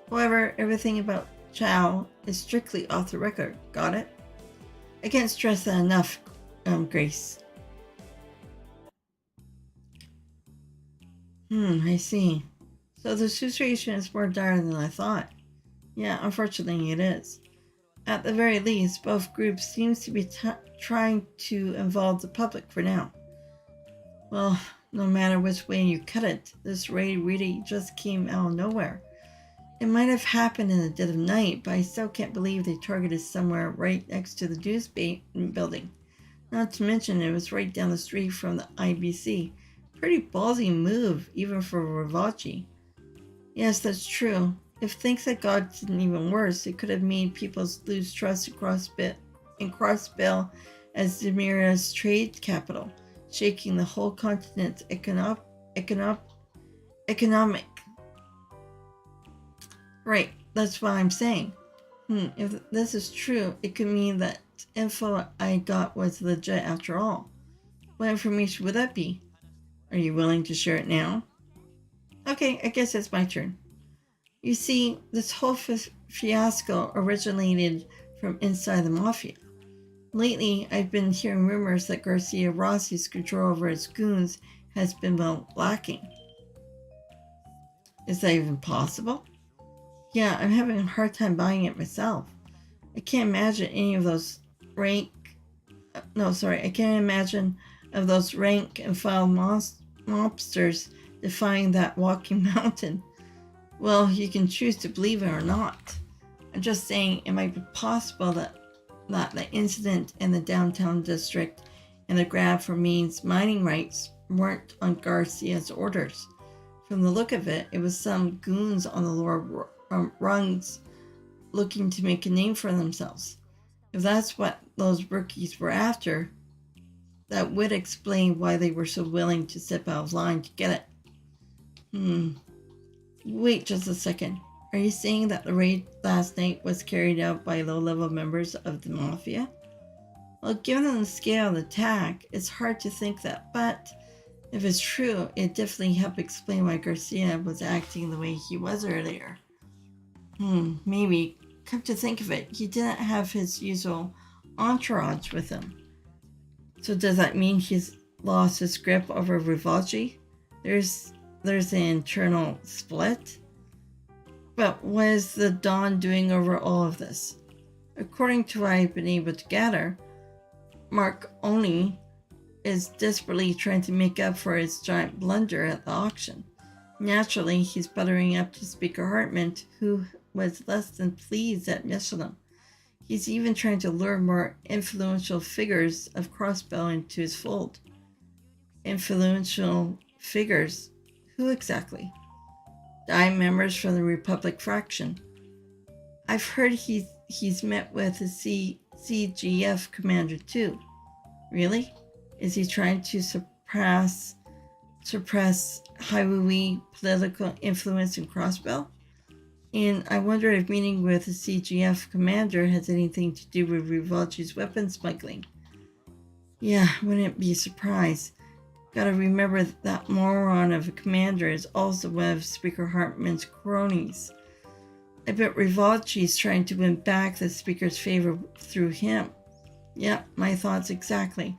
However, everything about Chow is strictly off the record. Got it? I can't stress that enough, Grace. I see. So the situation is more dire than I thought. Yeah, unfortunately it is. At the very least, both groups seems to be trying to involve the public for now. Well, no matter which way you cut it, this raid really just came out of nowhere. It might have happened in the dead of night, but I still can't believe they targeted somewhere right next to the Deuce building. Not to mention it was right down the street from the IBC. Pretty ballsy move, even for Rivalchi. Yes, that's true. If things had gotten even worse, it could have made people lose trust in Crossbell as Demira's trade capital, shaking the whole continent's economic. Right, that's what I'm saying. If this is true, it could mean that info I got was legit after all. What information would that be? Are you willing to share it now? Okay, I guess it's my turn. You see, this whole fiasco originated from inside the mafia. Lately, I've been hearing rumors that Garcia Rossi's control over his goons has been lacking. Is that even possible? Yeah, I'm having a hard time buying it myself. I can't imagine any of those I can't imagine of those rank and file mobsters defying that walking mountain. Well, you can choose to believe it or not. I'm just saying it might be possible that the incident in the downtown district and the grab for Maine's mining rights weren't on Garcia's orders. From the look of it, it was some goons on the lower rungs looking to make a name for themselves. If that's what those rookies were after, that would explain why they were so willing to step out of line to get it. Wait just a second. Are you saying that the raid last night was carried out by low-level members of the Mafia? Well, given the scale of the attack, it's hard to think that, but if it's true, it definitely helped explain why Garcia was acting the way he was earlier. Maybe. Come to think of it, he didn't have his usual entourage with him. So does that mean he's lost his grip over Rivaldi? There's an internal split? But what is the Don doing over all of this? According to what I've been able to gather, Mark Oni is desperately trying to make up for his giant blunder at the auction. Naturally, he's buttering up to Speaker Hartman, who was less than pleased at Michelin. He's even trying to lure more influential figures of Crossbell into his fold. Influential figures? Who exactly? Dime members from the Republic faction. I've heard he's met with the CGF commander too. Really? Is he trying to suppress Highway political influence in Crossbell? And I wonder if meeting with the CGF commander has anything to do with Rivaldi's weapon smuggling. Yeah, wouldn't be a surprise. Gotta remember that moron of a commander is also one of Speaker Hartman's cronies. I bet Rivaldi's trying to win back the Speaker's favor through him. Yep, my thoughts exactly.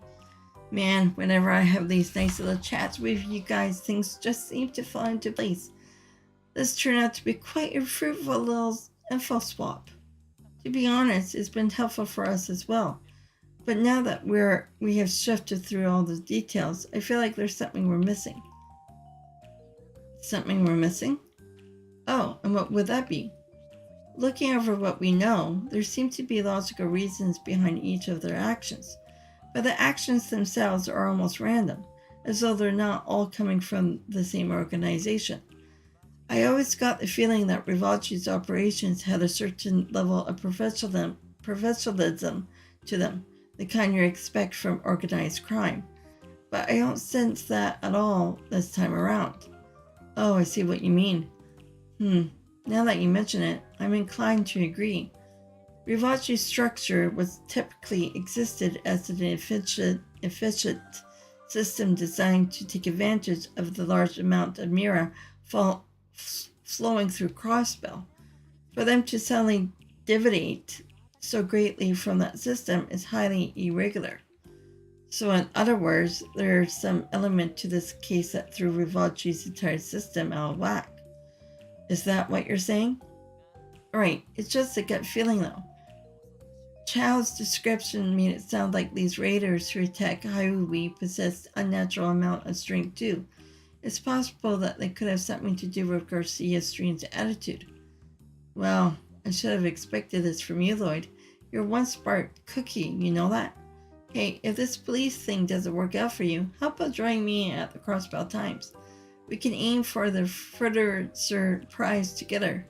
Man, whenever I have these nice little chats with you guys, things just seem to fall into place. This turned out to be quite a fruitful little info swap. To be honest, it's been helpful for us as well. But now that we have shifted through all the details, I feel like there's something we're missing. Something we're missing? Oh, and what would that be? Looking over what we know, there seem to be logical reasons behind each of their actions. But the actions themselves are almost random, as though they're not all coming from the same organization. I always got the feeling that Rivaldi's operations had a certain level of professionalism to them, the kind you expect from organized crime. But I don't sense that at all this time around. Oh, I see what you mean. Now that you mention it, I'm inclined to agree. Rivaldi's structure was typically existed as an efficient system designed to take advantage of the large amount of Mira flowing through Crossbell. For them to suddenly deviate so greatly from that system is highly irregular. So in other words, there's some element to this case that threw Rivaldi's entire system out of whack. Is that what you're saying? Right, it's just a gut feeling though. Chow's description made it sound like these raiders who attack Highway possessed an unnatural amount of strength too. It's possible that they could have something to do with Garcia's strange attitude. Well, I should have expected this from you, Lloyd. You're one smart cookie, you know that? Hey, if this police thing doesn't work out for you, how about joining me at the Crossbell Times? We can aim for the further prize together.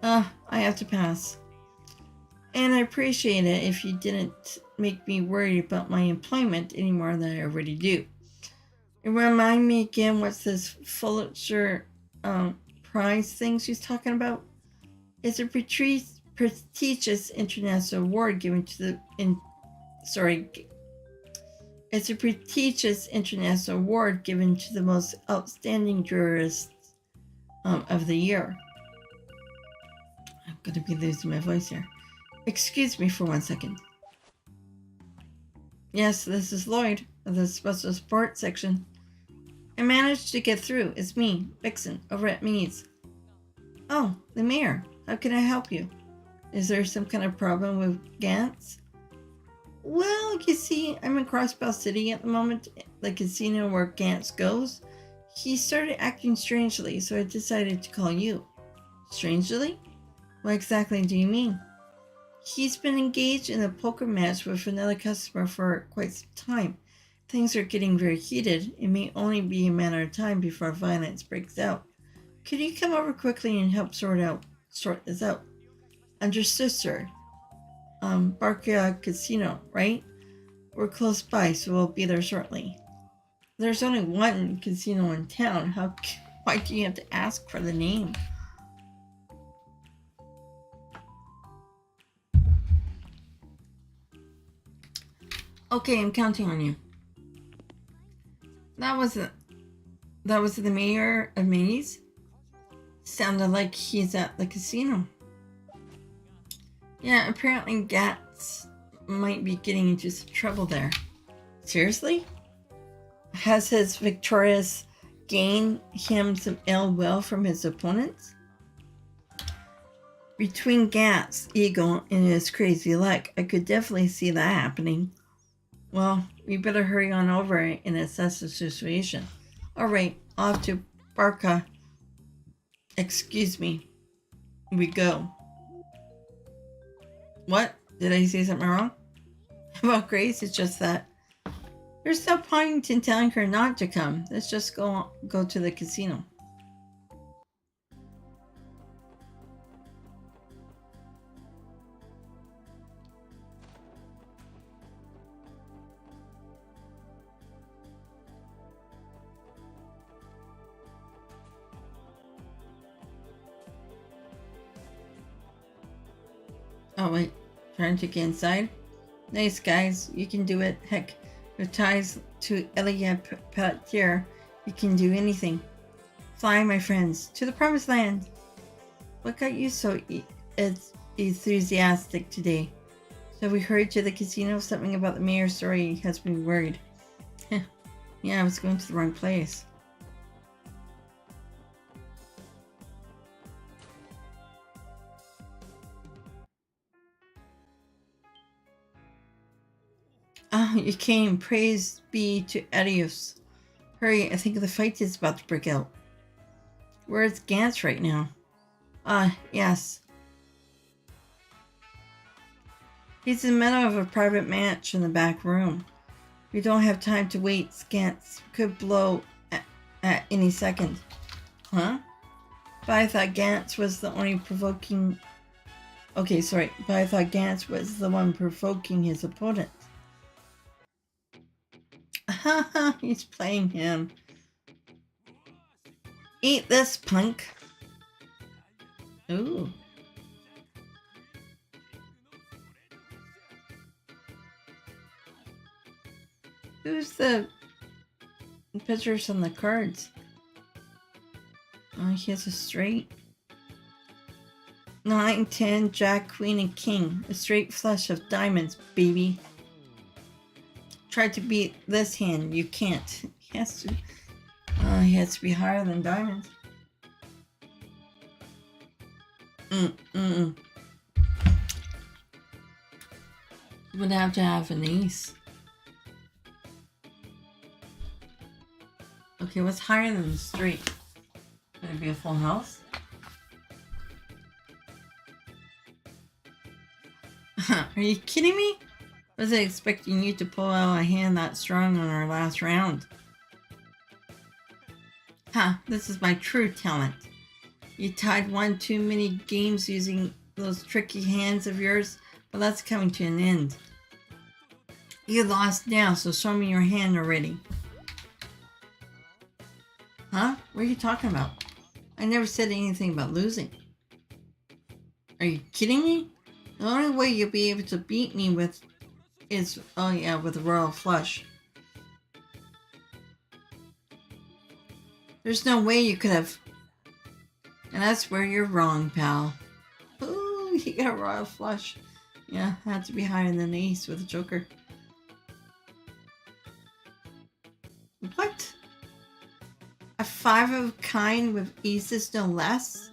I have to pass. And I appreciate it if you didn't make me worried about my employment any more than I already do. And remind me again, what's this Pulitzer prize thing she's talking about? It's a prestigious international award given to It's a prestigious international award given to the most outstanding jurists of the year. I'm going to be losing my voice here. Excuse me for 1 second. Yes, this is Lloyd of the Special Support Section. I managed to get through. It's me, Vixen, over at Meads. Oh, the mayor. How can I help you? Is there some kind of problem with Gantz? Well, you see, I'm in Crossbell City at the moment, the casino where Gantz goes. He started acting strangely, so I decided to call you. Strangely? What exactly do you mean? He's been engaged in a poker match with another customer for quite some time. Things are getting very heated. It may only be a matter of time before violence breaks out. Could you come over quickly and help sort this out? Understood, sir. Barca Casino, right? We're close by, so we'll be there shortly. There's only one casino in town. Why do you have to ask for the name? Okay, I'm counting on you. That was the mayor of Maze. Sounded like he's at the casino. Yeah, apparently Gats might be getting into some trouble there. Seriously? Has his victorious gained him some ill will from his opponents? Between Gats' ego and his crazy luck, I could definitely see that happening. Well, we better hurry on over and assess the situation. Alright, off to Barca. Excuse me. We go. What? Did I say something wrong? About Grace, it's just that there's no point in telling her not to come. Let's just go to the casino. Oh wait, trying to get inside? Nice guys, you can do it. Heck, with ties to Elia Pelletier, you can do anything. Fly, my friends, to the promised land. What got you so enthusiastic today? So we hurried to the casino. Something about the mayor's story has me worried. Yeah, I was going to the wrong place. Oh, you came. Praise be to Adios. Hurry, I think the fight is about to break out. Where's Gantz right now? Yes. He's in the middle of a private match in the back room. We don't have time to wait. Gantz could blow at any second. Huh? But I thought Gantz was the only provoking... Okay, sorry. But I thought Gantz was the one provoking his opponent. Haha, he's playing him. Eat this, punk. Ooh. Who's the pictures on the cards? Oh, he has a straight. 9, 10, Jack, Queen, and King. A straight flush of diamonds, baby. Try to beat this hand. You can't. He has to be higher than diamonds. Would have to have an ace. Okay, what's higher than the straight? Could it be a full house? Are you kidding me? Wasn't expecting you to pull out a hand that strong on our last round. This is my true talent. You tied one too many games using those tricky hands of yours, but that's coming to an end. You lost now, so show me your hand already. Huh? What are you talking about? I never said anything about losing. Are you kidding me? The only way you'll be able to beat me with is, with a royal flush. There's no way you could have. And that's where you're wrong, pal. Ooh, he got a royal flush. Yeah, had to be higher than an ace with a joker. What? A 5 of a kind with aces no less?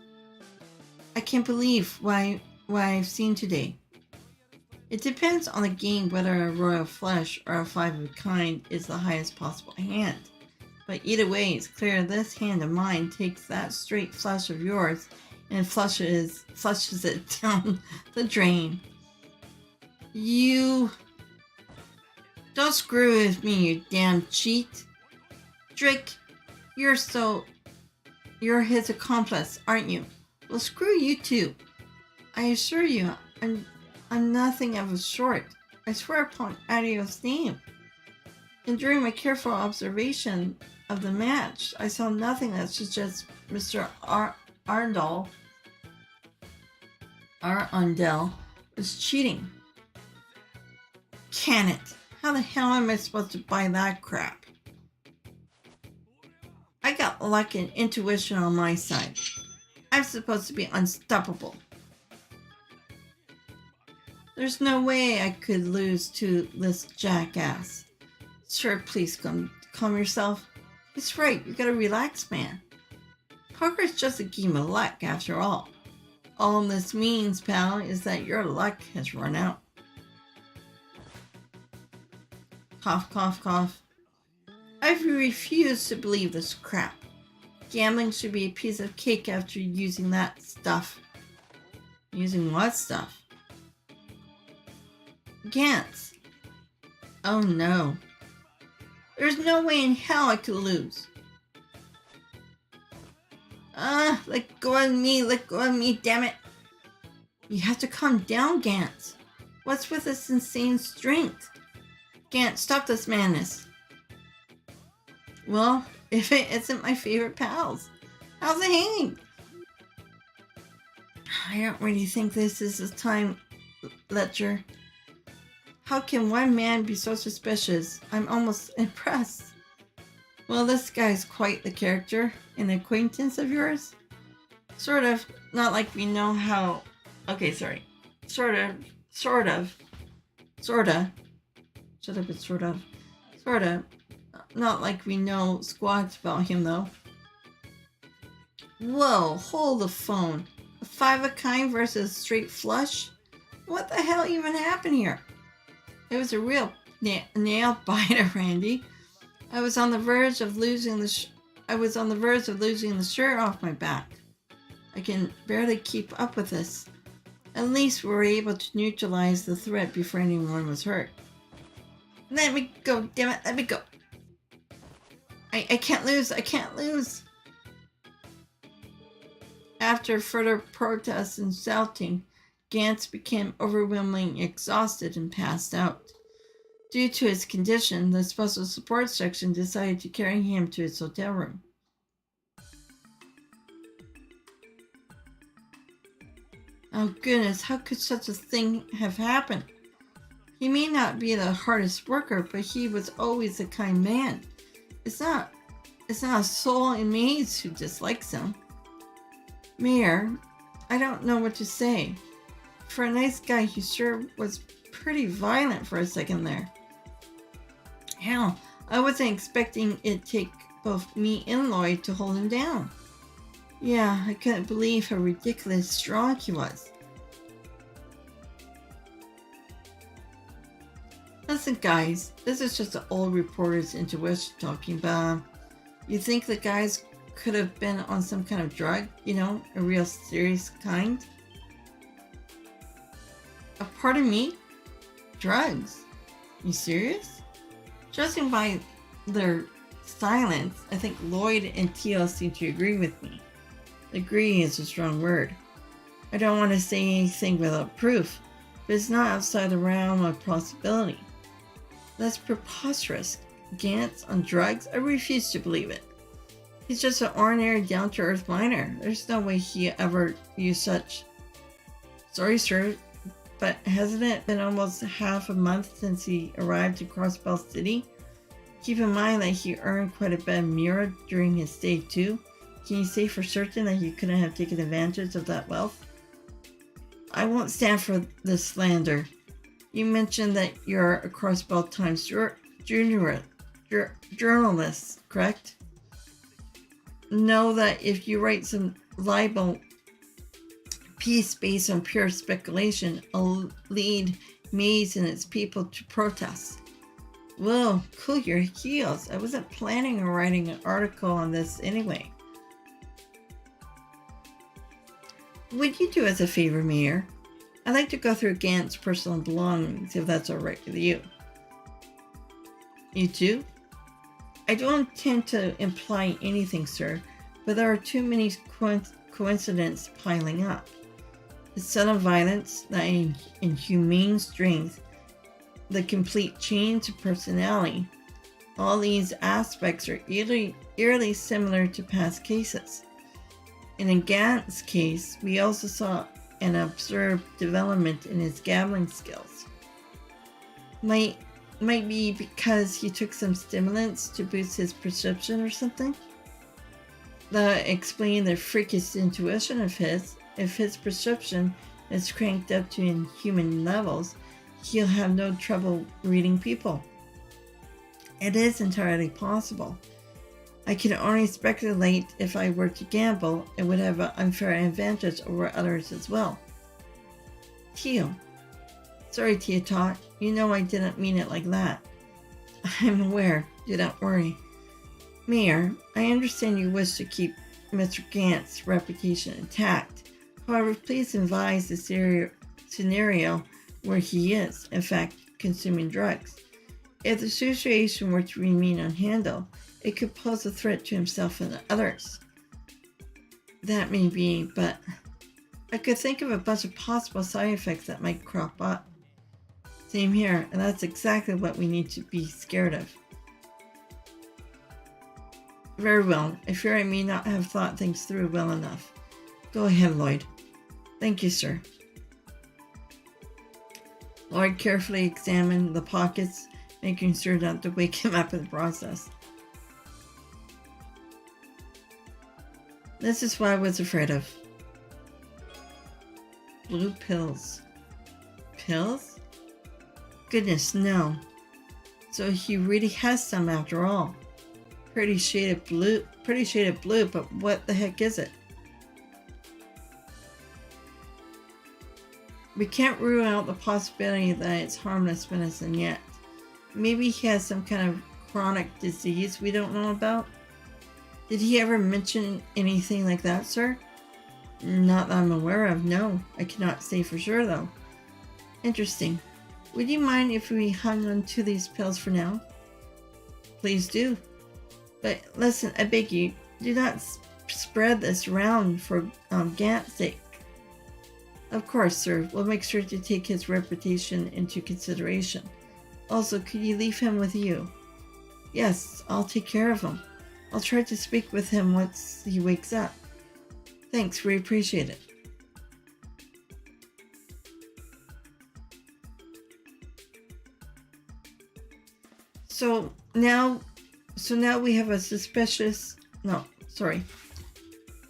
I can't believe what I've seen today. It depends on the game whether a royal flush or a 5 of a kind is the highest possible hand. But either way, it's clear this hand of mine takes that straight flush of yours and flushes it down the drain. You... Don't screw with me, you damn cheat. Drake, you're his accomplice, aren't you? Well, screw you too. I assure you, I'm nothing of the sort. I swear upon Adio's name. And during my careful observation of the match, I saw nothing that suggests Mr. Arundel was cheating. Can it? How the hell am I supposed to buy that crap? I got luck and intuition on my side. I'm supposed to be unstoppable. There's no way I could lose to this jackass. Sir, please calm yourself. He's right, you gotta relax, man. Poker's just a game of luck, after all. All this means, pal, is that your luck has run out. Cough, cough, cough. I refuse to believe this crap. Gambling should be a piece of cake after using that stuff. Using what stuff? Gantz. Oh no. There's no way in hell I could lose. Let go of me, damn it. You have to calm down, Gantz. What's with this insane strength? Gantz, stop this madness. Well, if it isn't my favorite pals, how's it hanging? I don't really think this is the time, Letcher. How can one man be so suspicious? I'm almost impressed. Well, this guy's quite the character. An acquaintance of yours? Sort of. Not like we know how... Okay, sorry. Sorta. Shut up, it's sort of. Sorta. Not like we know squats about him, though. Whoa, hold the phone. A 5 of kind versus straight flush? What the hell even happened here? It was a real nail biter, Randy. I was on the verge of losing the shirt off my back. I can barely keep up with this. At least we were able to neutralize the threat before anyone was hurt. Let me go, damn it, let me go. I can't lose. After further protests and shouting, Gantz became overwhelmingly exhausted and passed out. Due to his condition, the special support section decided to carry him to his hotel room. Oh goodness, how could such a thing have happened? He may not be the hardest worker, but he was always a kind man. It's not a soul in Maze who dislikes him. Mayor, I don't know what to say. For a nice guy, he sure was pretty violent for a second there. Hell, I wasn't expecting it to take both me and Lloyd to hold him down. Yeah, I couldn't believe how ridiculously strong he was. Listen, guys, this is just an old reporter's intuition talking, but you think the guys could have been on some kind of drug, a real serious kind? Pardon me? Drugs? You serious? Judging by their silence, I think Lloyd and Teal seem to agree with me. Agree is a strong word. I don't want to say anything without proof, but it's not outside the realm of possibility. That's preposterous. Gantz on drugs? I refuse to believe it. He's just an ordinary down-to-earth miner. There's no way he ever used such... Sorry, sir, but hasn't it been almost half a month since he arrived in Crossbell City? Keep in mind that he earned quite a bit of mirror during his stay too. Can you say for certain that he couldn't have taken advantage of that wealth? I won't stand for this slander. You mentioned that you're a Crossbell Times journalist, correct? Know that if you write some libel piece based on pure speculation, it'll lead Maze and its people to protest. Well, cool your heels. I wasn't planning on writing an article on this anyway. Would you do us a favor, Mayor? I'd like to go through Gant's personal belongings, if that's alright with you. You too? I don't intend to imply anything, sir, but there are too many coincidences piling up. His sudden violence, the inhumane strength, the complete change of personality, all these aspects are eerily similar to past cases. And in Gant's case, we also saw an observed development in his gambling skills. Might be because he took some stimulants to boost his perception or something. That explains the freakish intuition of his. If his perception is cranked up to inhuman levels, he'll have no trouble reading people. It is entirely possible. I can only speculate if I were to gamble, it would have an unfair advantage over others as well. Teal. Sorry, Tia Tot. You know I didn't mean it like that. I'm aware. Do not worry. Mayor, I understand you wish to keep Mr. Gant's reputation intact. However, please advise the scenario where he is, in fact, consuming drugs. If the situation were to remain unhandled, it could pose a threat to himself and others. That may be, but I could think of a bunch of possible side effects that might crop up. Same here, and that's exactly what we need to be scared of. Very well. I fear I may not have thought things through well enough. Go ahead, Lloyd. Thank you, sir. Lloyd carefully examined the pockets, making sure not to wake him up in the process. This is what I was afraid of. Blue pills. Pills? Goodness, no. So he really has some after all. Pretty shade of blue, but what the heck is it? We can't rule out the possibility that it's harmless medicine yet. Maybe he has some kind of chronic disease we don't know about. Did he ever mention anything like that, sir? Not that I'm aware of, no. I cannot say for sure, though. Interesting. Would you mind if we hung on to these pills for now? Please do. But listen, I beg you, do not spread this around for Gant's sake. Of course, sir. We'll make sure to take his reputation into consideration. Also, could you leave him with you? Yes, I'll take care of him. I'll try to speak with him once he wakes up. Thanks, we appreciate it. So now we have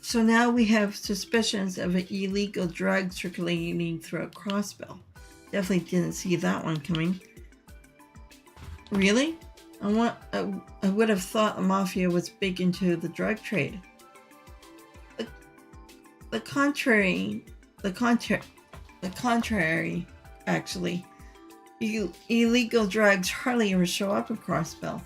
So now we have suspicions of an illegal drug circulating throughout Crossbell. Definitely didn't see that one coming. Really? I would have thought the mafia was big into the drug trade. The contrary, actually. Illegal drugs hardly ever show up in Crossbell.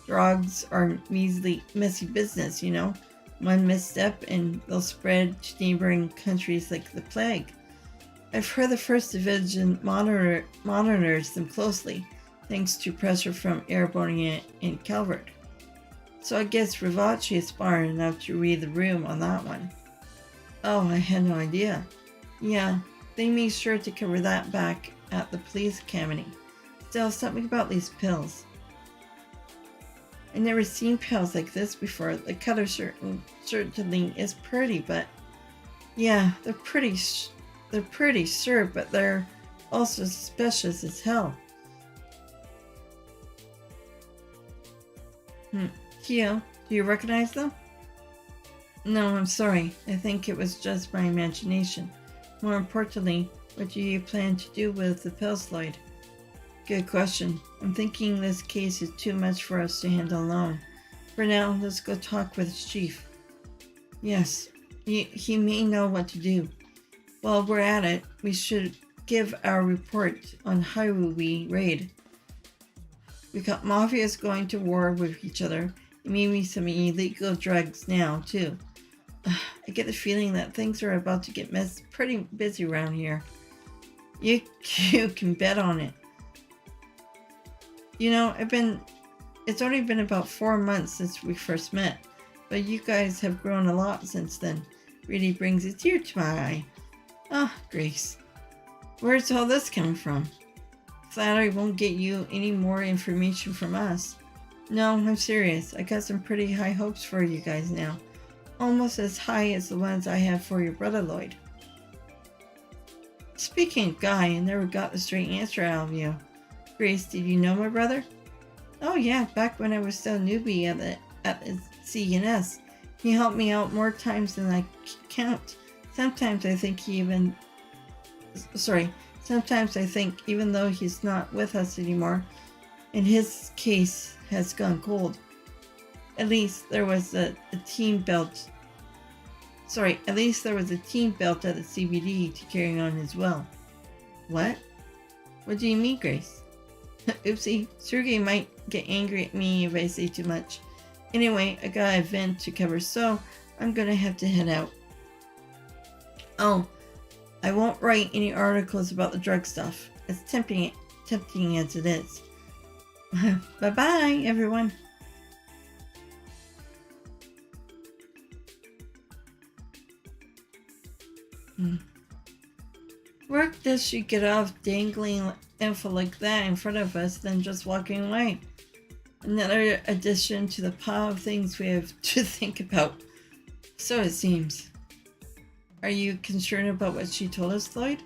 Drugs are messy business, you know. One misstep and they'll spread to neighboring countries like the plague. I've heard the First Division monitors them closely, thanks to pressure from Airborne and Calvert. So I guess Rivachi is smart enough to read the room on that one. Oh, I had no idea. Yeah, they made sure to cover that back at the police academy. Still, something about these pills. I've never seen pills like this before. The color certainly is pretty, but yeah, they're pretty sure, but they're also suspicious as hell. Keo, do you recognize them? No, I'm sorry. I think it was just my imagination. More importantly, what do you plan to do with the pills, Lloyd? Good question. I'm thinking this case is too much for us to handle alone. For now, let's go talk with his chief. Yes, he may know what to do. While we're at it, we should give our report on Highway raid. We got mafias going to war with each other, and maybe some illegal drugs now, too. I get the feeling that things are about to get pretty busy around here. You can bet on it. You know, it's only been about 4 months since we first met, but you guys have grown a lot since then. Really brings a tear to my eye. Ah, Grace. Where's all this coming from? Flattery won't get you any more information from us. No, I'm serious. I got some pretty high hopes for you guys now. Almost as high as the ones I have for your brother, Lloyd. Speaking of Guy, I never got the straight answer out of you. Grace, did you know my brother? Oh yeah, back when I was still a newbie at the CNS. He helped me out more times than I count. Sometimes I think even though he's not with us anymore, and his case has gone cold. At least there was a team belt. At least there was a team belt at the CBD to carry on as well. What? What do you mean, Grace? Oopsie, Sergey might get angry at me if I say too much. Anyway, I got an event to cover, so I'm gonna have to head out. Oh, I won't write any articles about the drug stuff. As tempting as it is. Bye-bye, everyone. Work does she get off dangling info like that in front of us than just walking away? Another addition to the pile of things we have to think about. So it seems. Are you concerned about what she told us, Lloyd?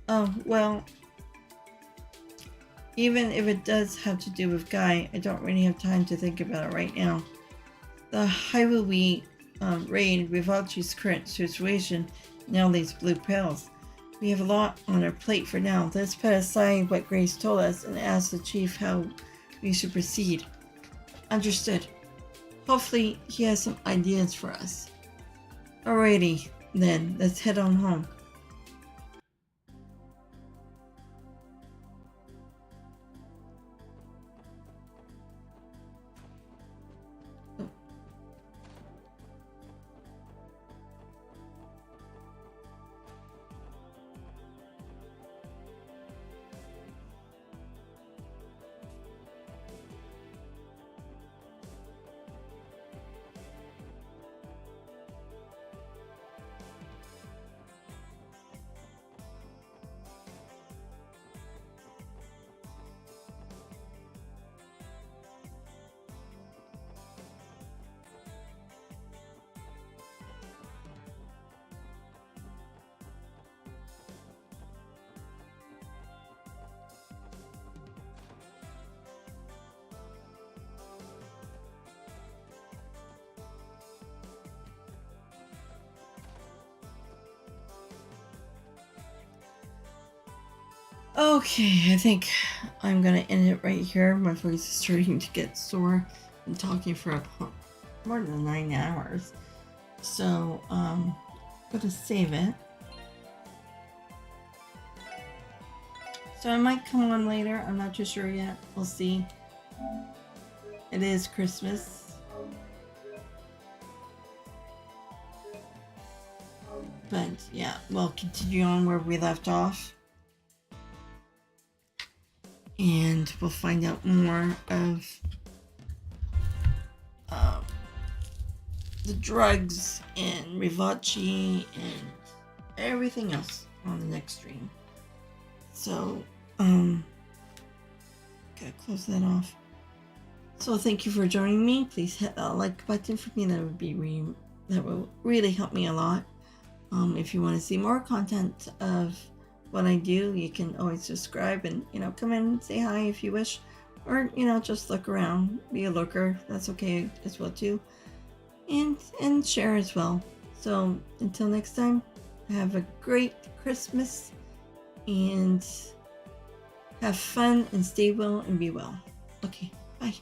Oh, well, even if it does have to do with Guy, I don't really have time to think about it right now. The Highway raid Rivalchi's current situation now leaves blue pills. We have a lot on our plate for now. Let's put aside what Grace told us and ask the chief how we should proceed. Understood. Hopefully he has some ideas for us. Alrighty, then, let's head on home. Okay, I think I'm gonna end it right here. My voice is starting to get sore. I'm talking for more than 9 hours. So, I'm gonna save it. So I might come on later. I'm not too sure yet. We'll see. It is Christmas. But yeah, we'll continue on where we left off. And we'll find out more of the drugs and Rivachi and everything else on the next stream. So, gotta close that off. So thank you for joining me. Please hit that like button for me. That will really help me a lot. If you want to see more content of what I do, you can always subscribe and come in and say hi if you wish, or just look around, be a looker. That's okay as well too, and share as well. So until next time, have a great Christmas and have fun and stay well and be well. Okay, bye.